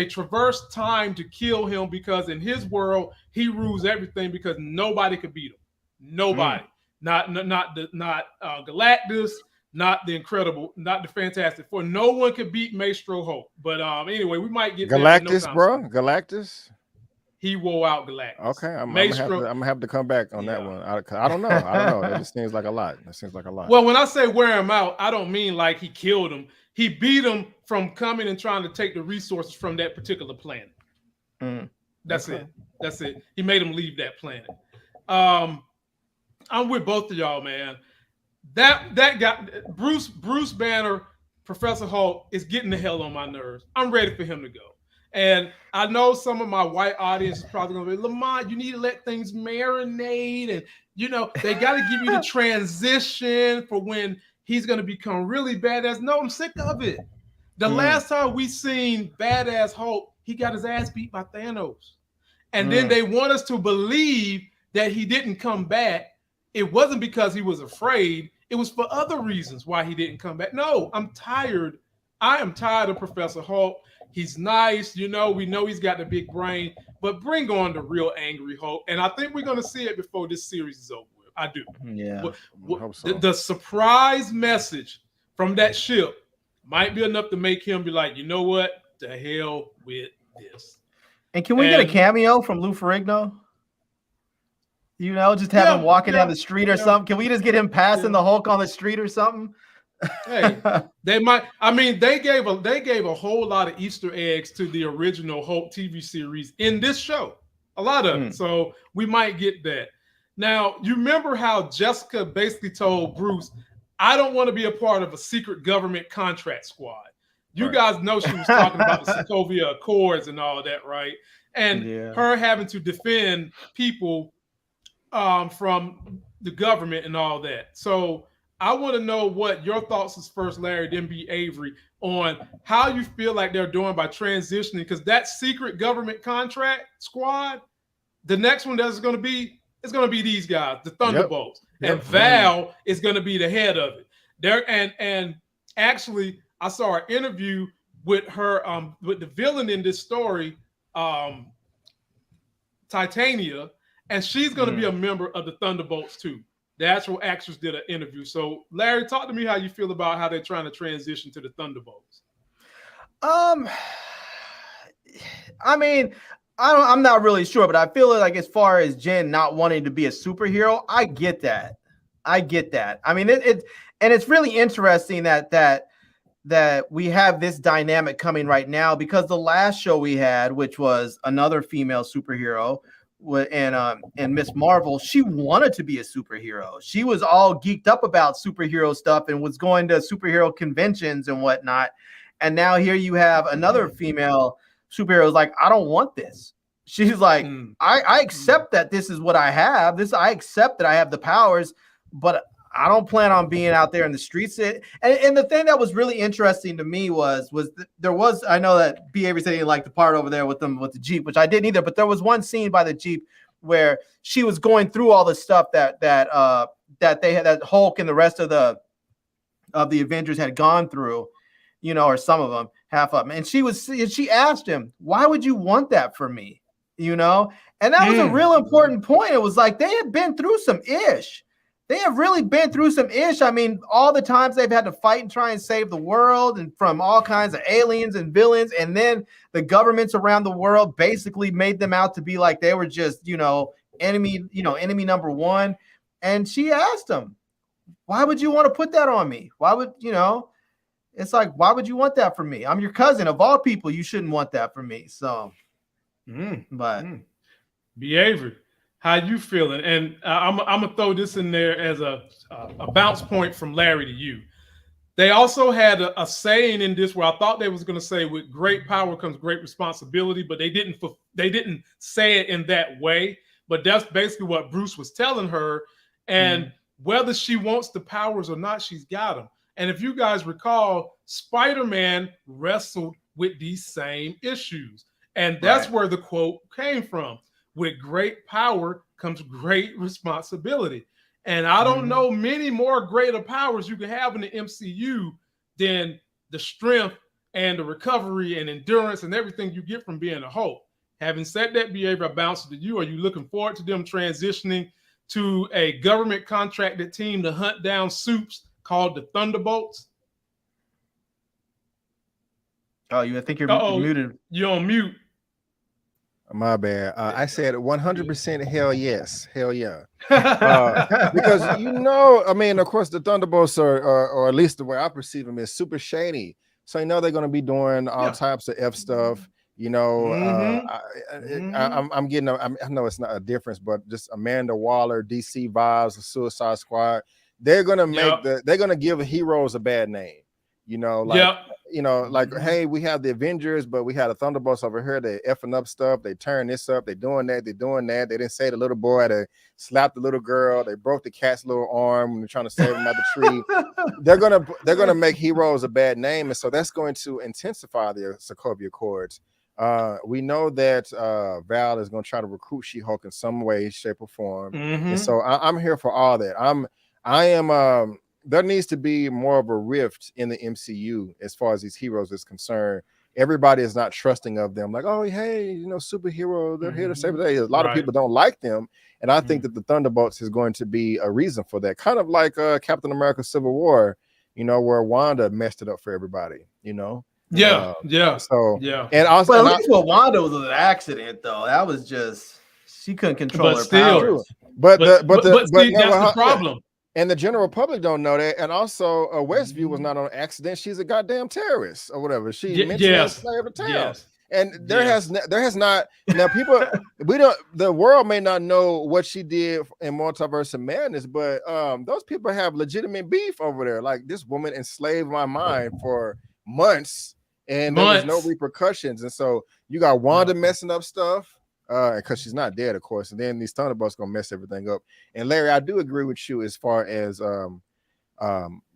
traverse time to kill him because in his world he rules everything because nobody could beat him. Nobody, not Galactus, not the Incredible, not the Fantastic Four. No one could beat Maestro Hulk. But anyway, we might get Galactus, bro. Galactus. He wore out Galactus. Okay, I'm gonna have to come back on that one. I don't know. That just seems like a lot. Well, when I say wear him out, I don't mean like he killed him. He beat him from coming and trying to take the resources from that particular planet. That's it. He made him leave that planet. I'm with both of y'all, man. That guy, Bruce Banner, Professor Hulk, is getting the hell on my nerves. I'm ready for him to go. And I know some of my white audience is probably going to be, Lamont, you need to let things marinate. And, they got to give you the transition for when he's going to become really badass. No, I'm sick of it. The last time we seen badass Hulk, he got his ass beat by Thanos. And then they want us to believe that he didn't come back. It wasn't because he was afraid. It was for other reasons why he didn't come back. No, I'm tired. I am tired of Professor Hulk. He's nice, we know he's got the big brain, but bring on the real angry Hulk. And I think we're going to see it before this series is over with. I do. Yeah. I hope so. The surprise message from that ship might be enough to make him be like, you know what? The hell with this. And can we get a cameo from Lou Ferrigno? Just have him walking down the street or something. Can we just get him passing the Hulk on the street or something? Hey, they might. I mean, they gave a whole lot of Easter eggs to the original Hulk TV series in this show. A lot of it. So we might get that. Now, you remember how Jessica basically told Bruce, I don't want to be a part of a secret government contract squad. You guys know she was talking about the Sokovia Accords and all that, right? And her having to defend people from the government and all that. So I want to know what your thoughts is first, Larry, then be Avery, on how you feel like they're doing by transitioning, because that secret government contract squad, the next one that's going to be, it's going to be these guys, the Thunderbolts. And Val is going to be the head of it. And actually, I saw an interview with her, with the villain in this story, Titania, and she's going to be a member of the Thunderbolts too. The actual actress did an interview. So, Larry, talk to me how you feel about how they're trying to transition to the Thunderbolts. I mean, I'm not really sure, but I feel like as far as Jen not wanting to be a superhero, I get that. I mean, it's really interesting that we have this dynamic coming right now, because the last show we had, which was another female superhero, and Miss Marvel, she wanted to be a superhero. She was all geeked up about superhero stuff and was going to superhero conventions and whatnot. And now here you have another female superhero like, I don't want this. She's like, I accept that this is what I have. I accept that I have the powers, but I don't plan on being out there in the streets. And the thing that was really interesting to me was there was, I know that B. Avery said he didn't like the part over there with the Jeep, which I didn't either, but there was one scene by the Jeep where she was going through all the stuff that they had, that Hulk and the rest of the Avengers had gone through, you know, or some of them, half of them. And she asked him, why would you want that for me? You know, and that was a real important point. It was like they had been through some ish. They have really been through some ish. I mean, all the times they've had to fight and try and save the world and from all kinds of aliens and villains. And then the governments around the world basically made them out to be like they were just, enemy number one. And she asked him, why would you want to put that on me? Why would, it's like, why would you want that from me? I'm your cousin. Of all people, you shouldn't want that from me. So, B. Avery, how you feeling? And I'm gonna throw this in there as a bounce point from Larry to you. They also had a saying in this where I thought they was gonna say, with great power comes great responsibility, but they didn't say it in that way. But that's basically what Bruce was telling her. And whether she wants the powers or not, she's got them. And if you guys recall, Spider-Man wrestled with these same issues. And that's where the quote came from. With great power comes great responsibility. And I don't know many more greater powers you can have in the MCU than the strength and the recovery and endurance and everything you get from being a Hulk. Having said that, behavior, I bounce to you. Are you looking forward to them transitioning to a government contracted team to hunt down supes called the Thunderbolts? Oh, I think you're muted. You're on mute. My bad. I said 100% hell yes. Hell yeah. Because, I mean, of course, the Thunderbolts are, or at least the way I perceive them, is super shady. So, they're going to be doing all types of F stuff. I'm getting, I know it's not a difference, but just Amanda Waller, DC vibes, the Suicide Squad. They're going to make they're going to give heroes a bad name. Hey, we have the Avengers, but we had the Thunderbolts over here. They effing up stuff. They turn this up. They doing that. They doing that. They didn't say the little boy. They slapped the little girl. They broke the cat's little arm when they're trying to save him out the tree. They're gonna make heroes a bad name, and so that's going to intensify the Sokovia Accords. We know that Val is going to try to recruit She-Hulk in some way, shape, or form, and so I'm here for all that. I am. There needs to be more of a rift in the MCU as far as these heroes is concerned. Everybody is not trusting of them. Like, oh, hey, superhero, they're here to save the day. A lot of people don't like them. And I think that the Thunderbolts is going to be a reason for that. Kind of like Captain America Civil War, where Wanda messed it up for everybody, So, and also, at least with Wanda was an accident, though. That was just, she couldn't control her powers. But that's the problem. And the general public don't know that. And also, Westview was not on accident. She's a goddamn terrorist or whatever. She mentally enslaved the town. Yes. And there has not now people the world may not know what she did in Multiverse of Madness, but those people have legitimate beef over there. Like, this woman enslaved my mind for months, and there was no repercussions. And so you got Wanda messing up stuff. Because she's not dead, of course, and then these Thunderbolts gonna mess everything up. And Larry, I do agree with you as far as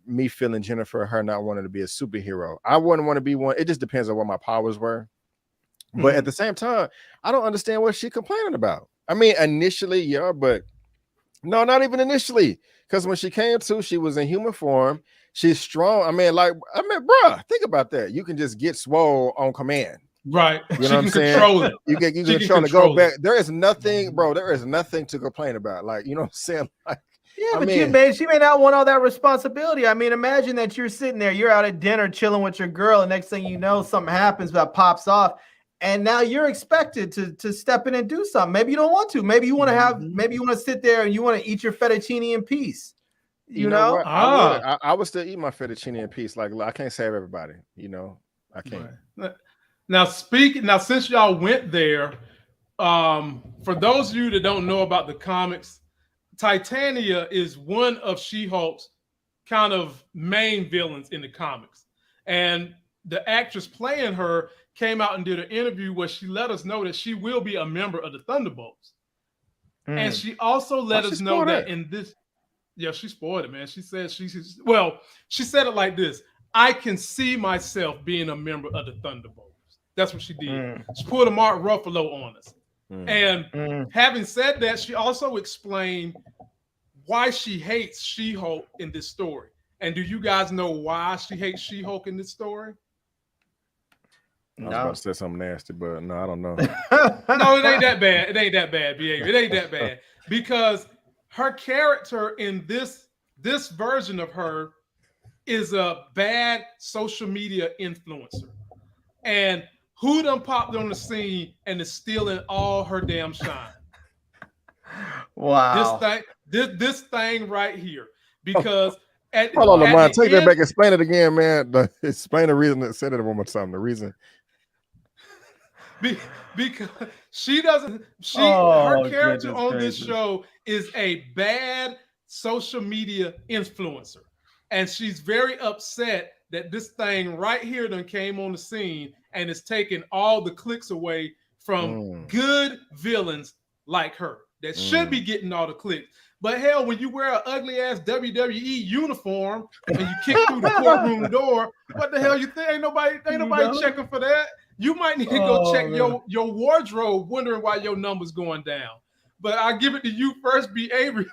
me feeling Jennifer, her not wanting to be a superhero. I wouldn't want to be one. It just depends on what my powers were. But at the same time, I don't understand what she's complaining about. I mean, initially, but no, not even initially. Because when she came to, she was in human form. She's strong. I mean, bruh, think about that. You can just get swole on command. Right. You know what I'm saying? Control it. You can control it. Go back. There is nothing, bro. There is nothing to complain about. Like, you know what I'm saying? Like, she may not want all that responsibility. I mean, imagine that you're sitting there, you're out at dinner chilling with your girl, and next thing you know, something happens that pops off, and now you're expected to step in and do something. Maybe you don't want to. Maybe you want to maybe you want to sit there and you want to eat your fettuccine in peace. You know? I would still eat my fettuccine in peace. Like, I can't save everybody. I can't. Right. Now, since y'all went there, For those of you that don't know about the comics, Titania is one of She-Hulk's kind of main villains in the comics. And the actress playing her came out and did an interview where she let us know that she will be a member of the Thunderbolts. And she also let us know that in this, she spoiled it, man. She said she said it like this: I can see myself being a member of the Thunderbolts. That's what she did. She pulled a Mark Ruffalo on us. And having said that, she also explained why she hates She-Hulk in this story. And do you guys know why she hates She-Hulk in this story? I was about to say something nasty, but no, I don't know. No, it ain't that bad. It ain't that bad, behavior. It ain't that bad. Because her character in this version of her is a bad social media influencer. And who done popped on the scene and is stealing all her damn shine? Wow. This thing right here. Because hold on, Lamont, take that back. Explain it again, man. Explain the reason that said it one more time. The reason. Because her character on this show is a bad social media influencer. And she's very upset that this thing right here done came on the scene and is taking all the clicks away from good villains like her that should be getting all the clicks. But hell, when you wear an ugly ass WWE uniform and you kick through the courtroom door, what the hell you think? Ain't nobody checking for that. You might need to go check your wardrobe, wondering why your number's going down. But I'll give it to you first, B. Avery.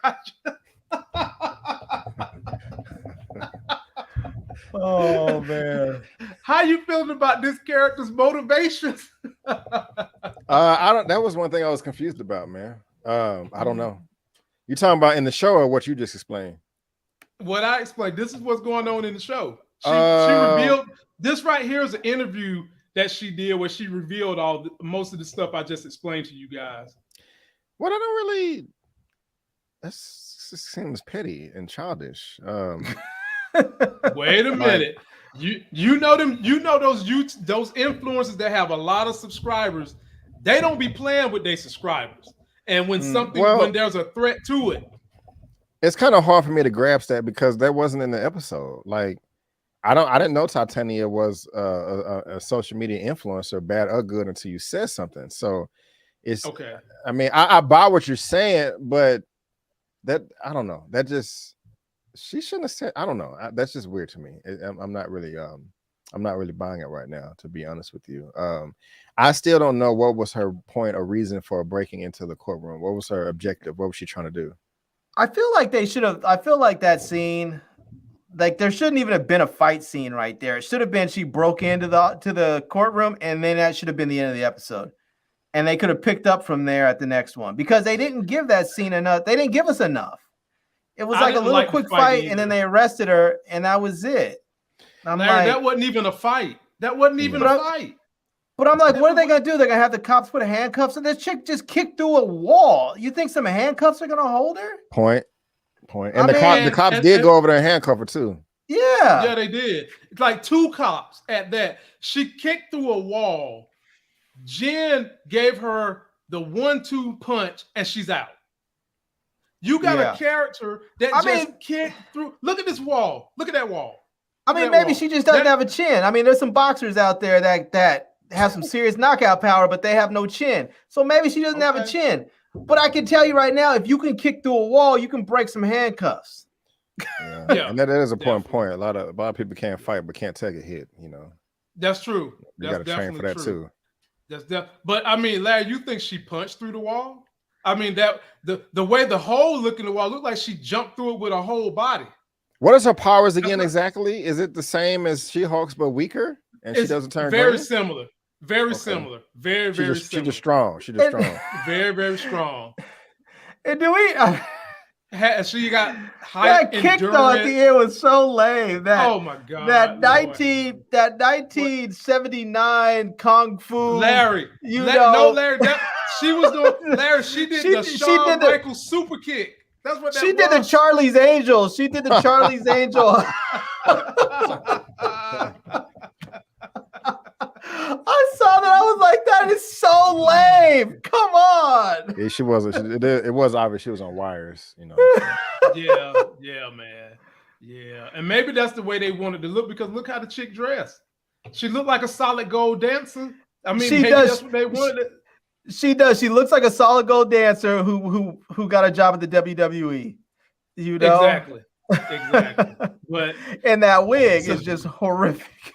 Oh man, how you feeling about this character's motivations? I don't. That was one thing I was confused about, man. I don't know. You talking about in the show or what you just explained? What I explained. This is what's going on in the show. She revealed this right here is an interview that she did where she revealed most of the stuff I just explained to you guys. Well, I don't really. That seems petty and childish. Wait a minute. You know them. You know those influencers that have a lot of subscribers. They don't be playing with their subscribers. And when when there's a threat to it, it's kind of hard for me to grasp that because that wasn't in the episode. Like, I didn't know Titania was a social media influencer, bad or good, until you said something. So it's okay. I mean, I buy what you're saying, but that I don't know. That just she shouldn't have said. I don't know. That's just weird to me. I'm not really buying it right now, to be honest with you. I still don't know what was her point or reason for breaking into the courtroom. What was her objective? What was she trying to do? I feel like they should have. I feel like that scene, like there shouldn't even have been a fight scene right there. It should have been she broke into the courtroom, and then that should have been the end of the episode. And they could have picked up from there at the next one because they didn't give that scene enough. They didn't give us enough. It was like a little quick fight, and then they arrested her, and that was it. Larry, that wasn't even a fight. That wasn't even a fight. But I'm like, what are they gonna do? They're gonna have the cops put handcuffs on this chick. Just kicked through a wall. You think some handcuffs are gonna hold her? Point. And the cops did go over there and handcuff her too. Yeah, they did. It's like 2 cops at that. She kicked through a wall. Jen gave her the 1-2 punch, and she's out. You got a character that kicked through. Look at this wall. Look at that wall. Maybe she just doesn't have a chin. I mean, there's some boxers out there that have some serious knockout power, but they have no chin. So maybe she doesn't have a chin. But I can tell you right now, if you can kick through a wall, you can break some handcuffs. Yeah. And that is a point. A lot of people can't fight, but can't take a hit. You know. That's true. You got to train for that too. But I mean, Larry, you think she punched through the wall? I mean, that the way the hole looked in the wall looked like she jumped through it with her whole body. What is her powers again exactly? Is it the same as She-Hulk's but weaker? And she doesn't turn very green? Similar. Very similar. Very similar. She's just strong. She's just strong. Very, very strong. And do we? She got height. That kick though at the end was so lame. Oh my god! That 1979 kung fu. Larry, Larry. She was doing. Larry, she did the Shawn Michaels super kick. That's what that she did. The Charlie's Angel. She did the Charlie's Angel. I saw that. I was like, that is so lame. Come She wasn't. It was obvious she was on wires. You know. Yeah, man. Yeah, and maybe that's the way they wanted to look because look how the chick dressed. She looked like a solid gold dancer. I mean, maybe that's what they wanted. She does. She looks like a solid gold dancer who got a job at the WWE. You know exactly. But and that wig is just horrific.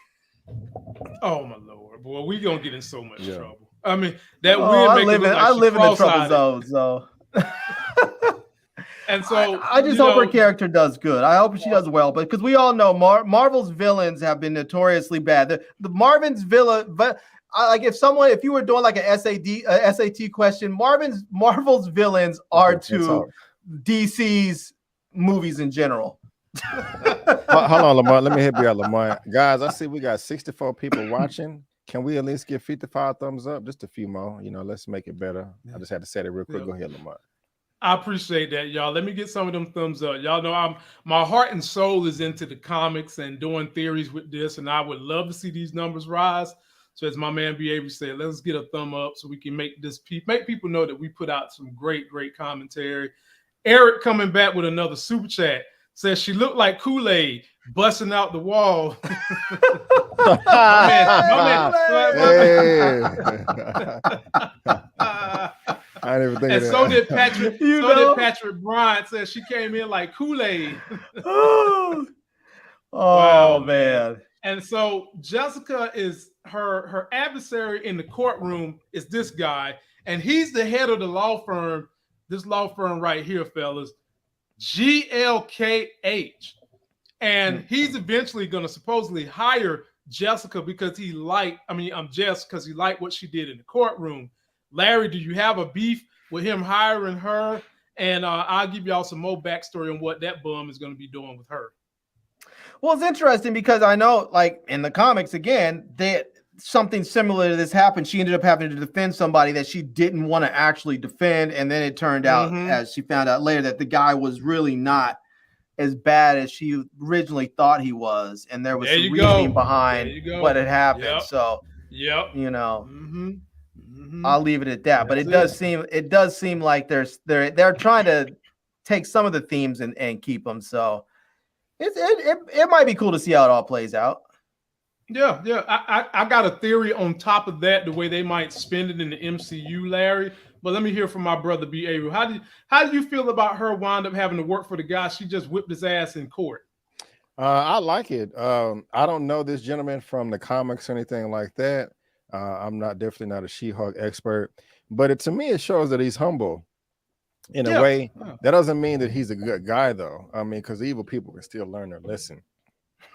Oh my lord, boy, we gonna get in so much trouble. I mean, that wig. I live in the trouble zone, so. And so I just hope her character does good. I hope she does well, but because we all know Marvel's villains have been notoriously bad. The Marvin's villain, but like if you were doing like a SAT question, Marvel's villains are to DC's movies in general. Hold on, Lamont. Let me hit you out, Lamont. Guys, I see we got 64 people watching. Can we at least get 55 thumbs up? Just a few more. You know, let's make it better. I just had to say it real quick. Go ahead, Lamont. I appreciate that, y'all. Let me get some of them thumbs up. Y'all know my heart and soul is into the comics and doing theories with this, and I would love to see these numbers rise. So as my man B.A. said, let's get a thumb up so we can make people know that we put out some great commentary. Eric coming back with another super chat says she looked like Kool-Aid busting out the wall. I didn't even think and of that. so did Patrick. Did Patrick Bryant. Said she came in like Kool-Aid. Wow, man. And so Jessica is her adversary in the courtroom is this guy, and he's the head of the law firm. This law firm right here, fellas, GLKH, and he's eventually going to supposedly hire Jessica because he liked what she did in the courtroom. Larry, do you have a beef with him hiring her? And I'll give y'all some more backstory on what that bum is going to be doing with her. Well, it's interesting because I know, like in the comics, again, that something similar to this happened. She ended up having to defend somebody that she didn't want to actually defend. And then it turned out, as she found out later, that the guy was really not as bad as she originally thought he was. And there was some reasoning behind what had happened. So, you know. I'll leave it at that, but it does seem like they're trying to take some of the themes and keep them. So it might be cool to see how it all plays out. Yeah. I got a theory on top of that, the way they might spend it in the MCU, Larry. But let me hear from my brother B.A. How do you feel about her wind up having to work for the guy she just whipped his ass in court? I like it. I don't know this gentleman from the comics or anything like that. I'm definitely not a She-Hulk expert, but to me, it shows that he's humble in a way. That doesn't mean that he's a good guy, though. I mean, because evil people can still learn their lesson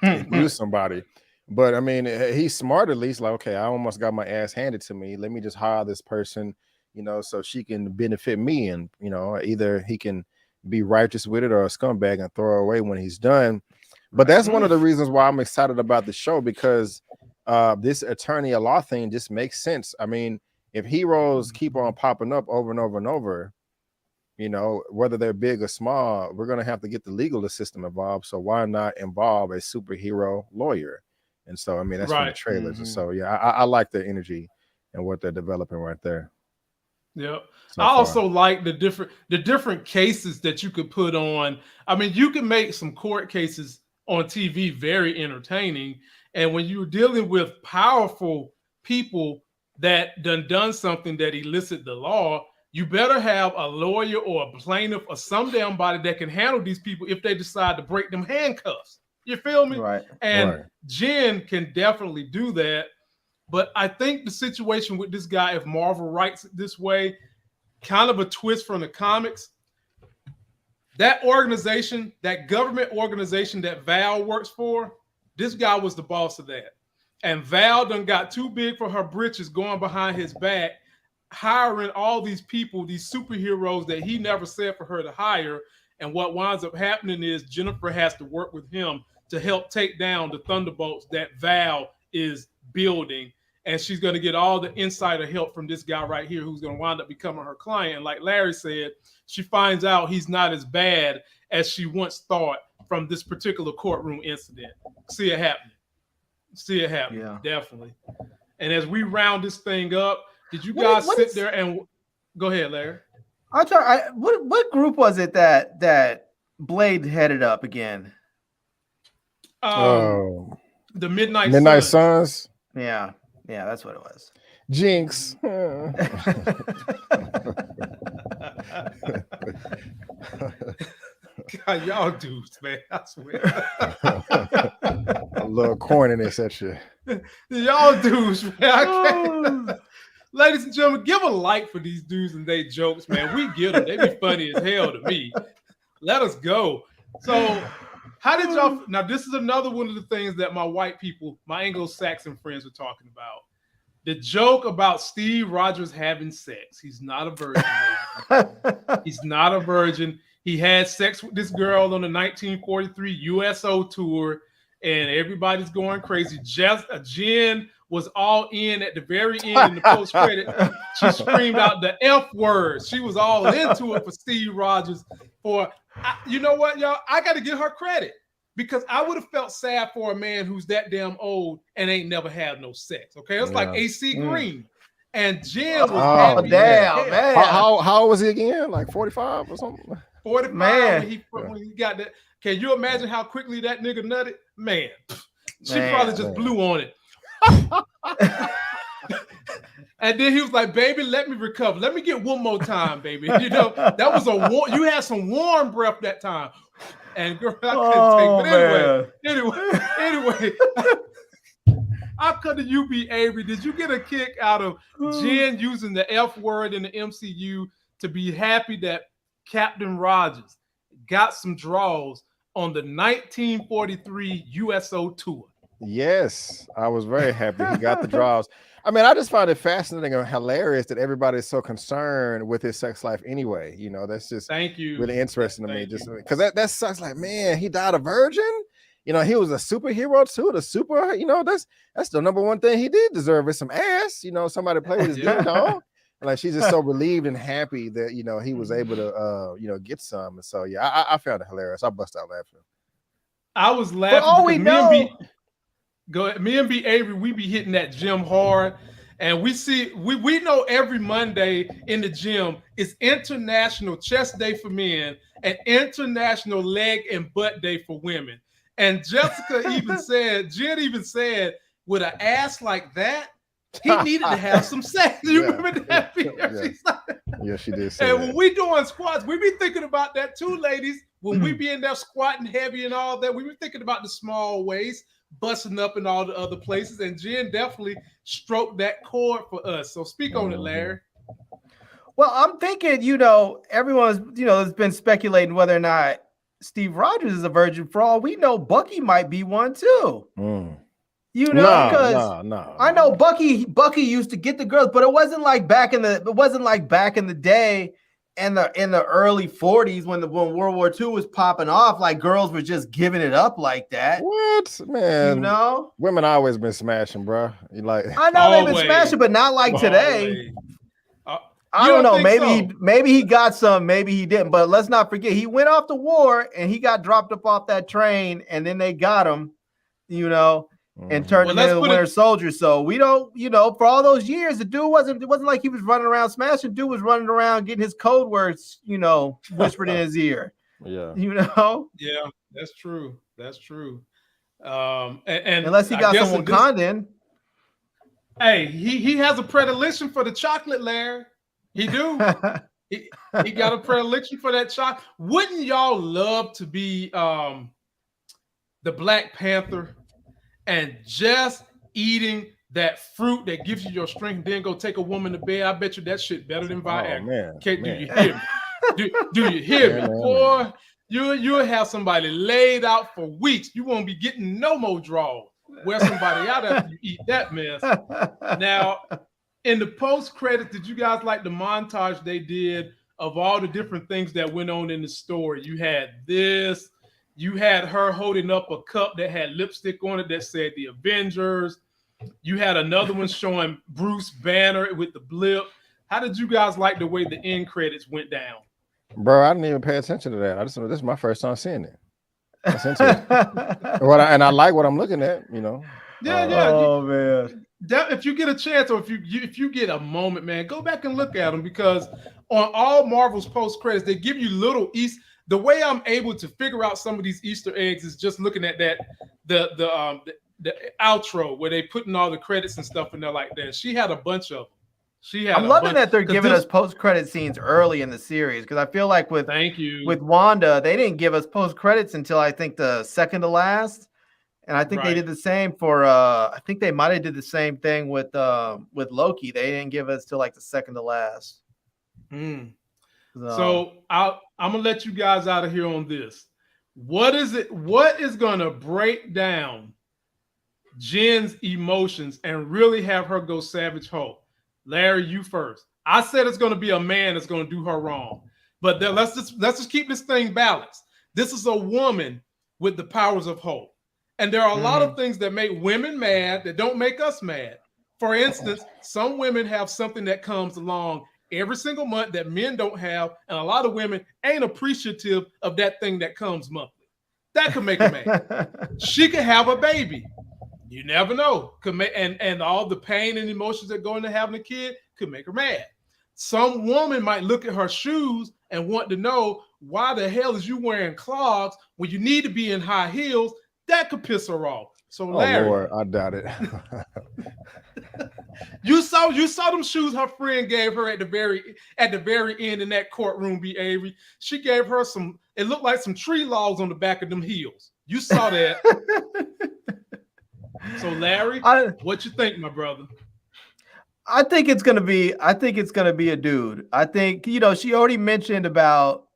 and use somebody. But I mean, he's smart at least. Like, okay, I almost got my ass handed to me. Let me just hire this person, you know, so she can benefit me. And, you know, either he can be righteous with it or a scumbag and throw her away when he's done. But that's one of the reasons why I'm excited about the show, because this attorney a law thing just makes sense. I mean, if heroes keep on popping up over and over and over, you know, whether they're big or small, we're going to have to get the legal system involved. So why not involve a superhero lawyer? And so, I mean, that's from the trailers. And so, yeah, I like the energy and what they're developing right there. Yeah. I also like the different cases that you could put on. I mean, you can make some court cases on TV very entertaining. And when you're dealing with powerful people that done something that elicit the law, you better have a lawyer or a plaintiff or some damn body that can handle these people if they decide to break them handcuffs. You feel me? Right. And Jen can definitely do that. But I think the situation with this guy, if Marvel writes it this way, kind of a twist from the comics, that organization, that government organization that Val works for, this guy was the boss of that. And Val done got too big for her britches going behind his back, hiring all these people, these superheroes that he never said for her to hire. And what winds up happening is Jennifer has to work with him to help take down the Thunderbolts that Val is building. And she's going to get all the insider help from this guy right here who's going to wind up becoming her client. And like Larry said, she finds out he's not as bad as she once thought from this particular courtroom incident. See it happening. Yeah, definitely. And as we round this thing up, did you guys sit there and go ahead, Larry? What group was it that Blade headed up again? The Midnight Suns. Yeah, that's what it was. Jinx. God, y'all dudes, man. I swear. A little corniness that shit. Y'all dudes, man. I can't. Ladies and gentlemen, give a like for these dudes and they jokes, man. We get them. They be funny as hell to me. Let us go. So, how did y'all? Now, this is another one of the things that my white people, my Anglo-Saxon friends, are talking about. The joke about Steve Rogers having sex. He's not a virgin. He's not a virgin. He had sex with this girl on the 1943 USO tour, and everybody's going crazy. Jen was all in at the very end in the post credit. She screamed out the F word. She was all into it for Steve Rogers. You know what, y'all? I got to give her credit because I would have felt sad for a man who's that damn old and ain't never had no sex. Okay, it's like AC Green. And Jen was happy. Damn, man. How old was he again? Like 45 or something? 45 man. When he got that. Can you imagine how quickly that nigga nutted? Man, she probably just blew on it. And then he was like, baby, let me recover. Let me get one more time, baby. You know, that was you had some warm breath that time. And girl, I couldn't take it. Anyway. How could you be Avery? Did you get a kick out of Jen using the F word in the MCU to be happy that Captain Rogers got some draws on the 1943 USO tour? Yes, I was very happy he got the draws. I mean, I just find it fascinating and hilarious that everybody is so concerned with his sex life anyway. You know, that's just really interesting to me. Just because that sucks. Like, man, he died a virgin. You know, he was a superhero too. You know, that's the number one thing he did deserve is some ass. You know, somebody played his ding dong. Like, she's just so relieved and happy that, you know, he was able to, you know, get some. And so, yeah, I found it hilarious. I bust out laughing. I was laughing. Me and B Avery, we be hitting that gym hard. And we know every Monday in the gym is International Chest Day for men and International Leg and Butt Day for women. And Jen even said, with an ass like that, he needed to have some sex. You remember that? Yeah, she did say and that. when we doing squats, we be thinking about that too, ladies. When we be in there squatting heavy and all that, we be thinking about the small waist, busting up in all the other places. And Jen definitely stroked that chord for us. So speak on it, Larry. Well, I'm thinking, you know, everyone's, you know, has been speculating whether or not Steve Rogers is a virgin. For all we know, Bucky might be one too. You know, because I know Bucky used to get the girls, but it wasn't like back in the day in the early 40s when World War II was popping off, like girls were just giving it up like that. What, man? You know, women always been smashing, bro. Like, I know they've been smashing, but not like today. I don't know. Maybe he got some, maybe he didn't. But let's not forget, he went off to war and he got dropped up off that train, and then they got him, you know, and turned him into a Winter Soldier. So we don't, you know, for all those years, the dude wasn't like he was running around smashing. Dude was running around getting his code words, you know, whispered in his ear. Yeah, you know. Yeah, that's true. That's true. And unless he got some Wakandan. Hey, he has a predilection for the chocolate, Larry. He do. he got a predilection for that chocolate. Wouldn't y'all love to be the Black Panther and just eating that fruit that gives you your strength, then go take a woman to bed? I bet you that shit better than Viagra. Do you hear me? Do you hear me, boy? You'll have somebody laid out for weeks. You won't be getting no more draws. Wear somebody out after you eat that mess. Now, in the post credits, did you guys like the montage they did of all the different things that went on in the story? You had this, you had her holding up a cup that had lipstick on it that said the Avengers. You had another one showing Bruce Banner with the blip. How did you guys like the way the end credits went down? Bro, I didn't even pay attention to that. This is my first time seeing it. That's interesting. And I like what I'm looking at, you know. Yeah. Oh man. if you get a chance, or if you get a moment, man, go back and look at them, because on all Marvel's post credits, they give you little The way I'm able to figure out some of these Easter eggs is just looking at the outro where they putting all the credits and stuff in there like that. She had a bunch of them. I'm loving that they're giving us post-credit scenes early in the series, because I feel like with Wanda, they didn't give us post-credits until I think the second to last. And I think they did the same for I think they might have did the same thing with Loki. They didn't give us till like the second to last. So I'm gonna let you guys out of here on this. What is gonna break down Jen's emotions and really have her go Savage Hulk? Larry, you first. I said it's gonna be a man that's gonna do her wrong. But then let's just keep this thing balanced. This is a woman with the powers of Hulk. And there are a lot of things that make women mad that don't make us mad. For instance, some women have something that comes along every single month that men don't have, and a lot of women ain't appreciative of that thing that comes monthly. That could make her mad. She could have a baby. You never know. And all the pain and emotions that go into having a kid could make her mad. Some woman might look at her shoes and want to know, why the hell is you wearing clogs when you need to be in high heels? That could piss her off. So Larry, Lord, I doubt it. you saw them shoes her friend gave her at the very end in that courtroom, B. Avery. She gave her it looked like some tree logs on the back of them heels. You saw that. So Larry, what you think, my brother? I think it's gonna be a dude. I think, she already mentioned about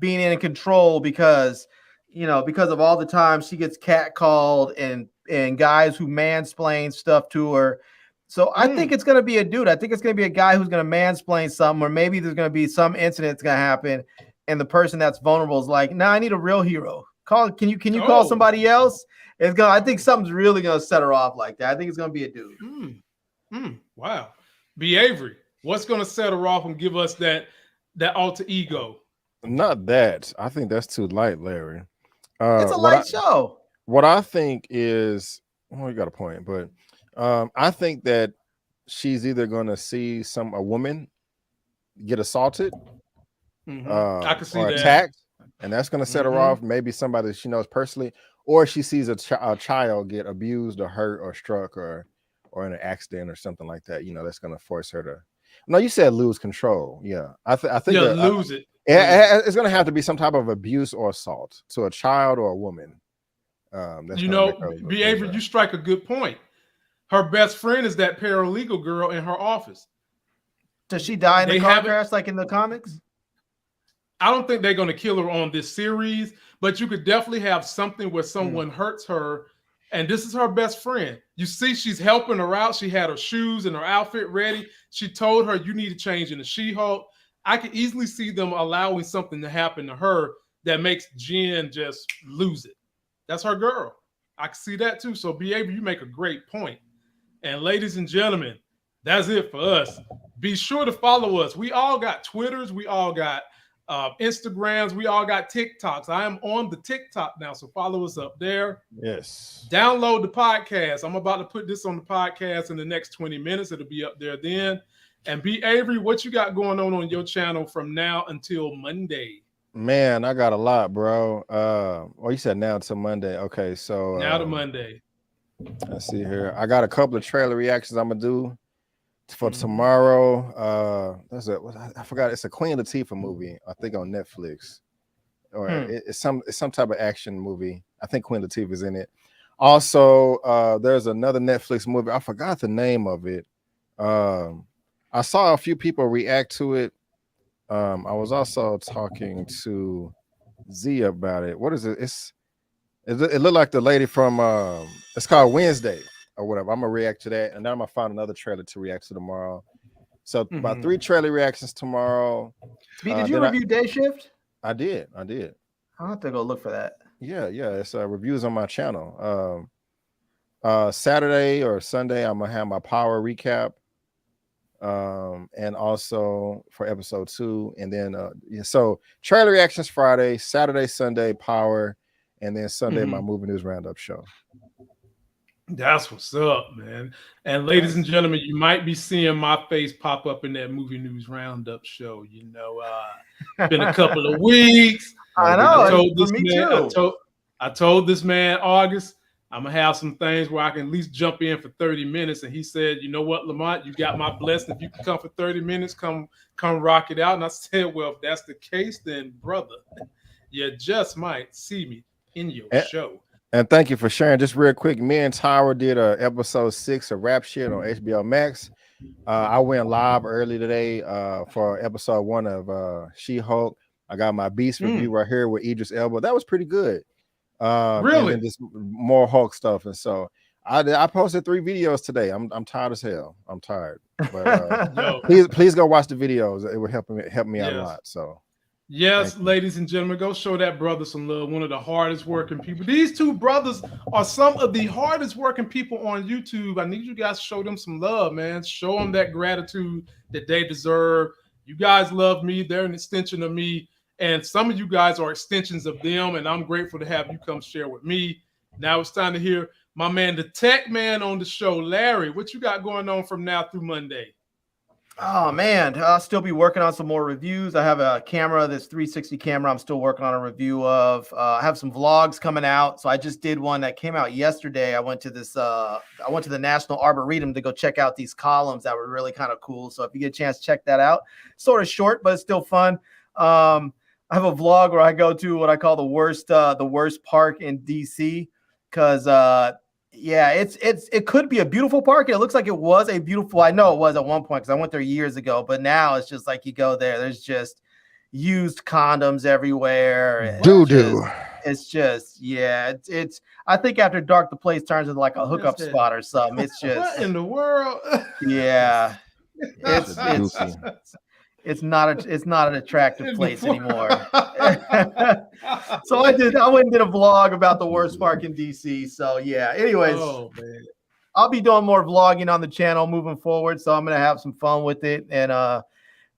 being in control because of all the time she gets catcalled and guys who mansplain stuff to her. So I think it's going to be a dude. I think it's going to be a guy who's going to mansplain something, or maybe there's going to be some incident that's going to happen, and the person that's vulnerable is like, "Nah, I need a real hero. Can you call somebody else?" I think something's really going to set her off like that. I think it's going to be a dude. Wow. B. Avery, what's going to set her off and give us that alter ego? Not that. I think that's too light, Larry. It's a light show. What I think is, you got a point, but I think that she's either going to see a woman get assaulted, I can see or that. attacked, and that's going to set her off. Maybe somebody she knows personally, or she sees a child get abused or hurt or struck or in an accident or something like that. That's going to force her to. No, you said lose control. Yeah, I think lose it. It's going to have to be some type of abuse or assault to a child or a woman. B. Avery, you strike a good point. Her best friend is that paralegal girl in her office. Does she die in the car crash like in the comics? I don't think they're going to kill her on this series, but you could definitely have something where someone hurts her, and this is her best friend. You see, she's helping her out. She had her shoes and her outfit ready. She told her, "You need to change into She-Hulk." I could easily see them allowing something to happen to her that makes Jen just lose it. That's her girl. I can see that too. So, B. Avery, you make a great point. And ladies and gentlemen, that's it for us. Be sure to follow us. We all got Twitters. We all got Instagrams. We all got TikToks. I am on the TikTok now, so follow us up there. Yes. Download the podcast. I'm about to put this on the podcast in the next 20 minutes. It'll be up there then. And B. Avery, what you got going on your channel from now until Monday? Man, I got a lot, bro. You said now until Monday. Okay, so now to Monday. Let's see here. I got a couple of trailer reactions I'm gonna do for tomorrow. I forgot. It's a Queen Latifah movie, I think, on Netflix, or it's some type of action movie. I think Queen Latifah's in it. Also, there's another Netflix movie. I forgot the name of it. I saw a few people react to it. I was also talking to Z about it. What is it? It looked like the lady from it's called Wednesday or whatever. I'm gonna react to that, and then I'm gonna find another trailer to react to tomorrow. So about 3 trailer reactions tomorrow. Did you review Day Shift? I did. I'll have to go look for that. Yeah. It's reviews on my channel. Saturday or Sunday, I'm gonna have my Power recap. And also for episode 2, and then so trailer reactions Friday, Saturday, Sunday Power, and then Sunday my movie news roundup show. That's what's up, man. And ladies and gentlemen, you might be seeing my face pop up in that movie news roundup show. You know, it's been a couple of weeks. I know. For me too. I told this man August, I'm gonna have some things where I can at least jump in for 30 minutes. And he said, you know what, Lamont, you got my blessing. If you can come for 30 minutes, come rock it out. And I said, well, if that's the case, then brother, you just might see me in your show. And thank you for sharing. Just real quick, me and Tyra did episode 6 of Rap Shit on HBO Max. I went live early today for episode 1 of She-Hulk. I got my Beast review right here with Idris Elba. That was pretty good. Really? And just more Hulk stuff. And so I posted 3 videos today. I'm tired as hell. I'm tired. But please go watch the videos. It will help me out a lot. So. Yes, ladies and gentlemen, go show that brother some love. One of the hardest working people. These 2 brothers are some of the hardest working people on YouTube. I need you guys to show them some love, man. Show them that gratitude that they deserve. You guys love me. They're an extension of me. And some of you guys are extensions of them. And I'm grateful to have you come share with me. Now it's time to hear my man, the tech man on the show. Larry, what you got going on from now through Monday? Oh man, I'll still be working on some more reviews. I have a camera, this 360 camera I'm still working on a review of. I have some vlogs coming out. So I just did one that came out yesterday. I went to the National Arboretum to go check out these columns that were really kind of cool. So if you get a chance, check that out. Sort of short, but it's still fun. I have a vlog where I go to what I call the worst park in DC, because yeah, it could be a beautiful park. It looks like it was a beautiful. I know it was at one point because I went there years ago. But now it's just like you go there. There's just used condoms everywhere. It's just It's. I think after dark, the place turns into like a hookup spot or something. It's just what in the world? Yeah, it's not an attractive place anymore. So I went and did a vlog about the worst park in DC. So yeah, anyways, I'll be doing more vlogging on the channel moving forward. So I'm gonna have some fun with it. And I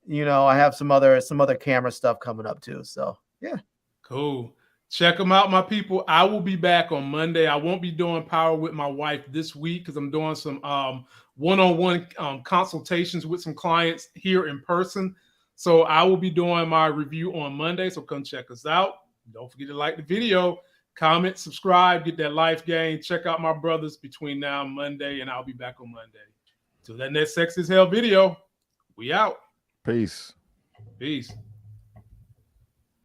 have some other camera stuff coming up too. So yeah. Cool. Check them out, my people. I will be back on Monday. I won't be doing Power with my wife this week because I'm doing some one-on-one consultations with some clients here in person. So I will be doing my review on Monday. So come check us out. Don't forget to like the video, comment, subscribe, get that life gain. Check out my brothers between now and Monday, and I'll be back on Monday. Till that next Sex is Hell video, we out. Peace. Peace.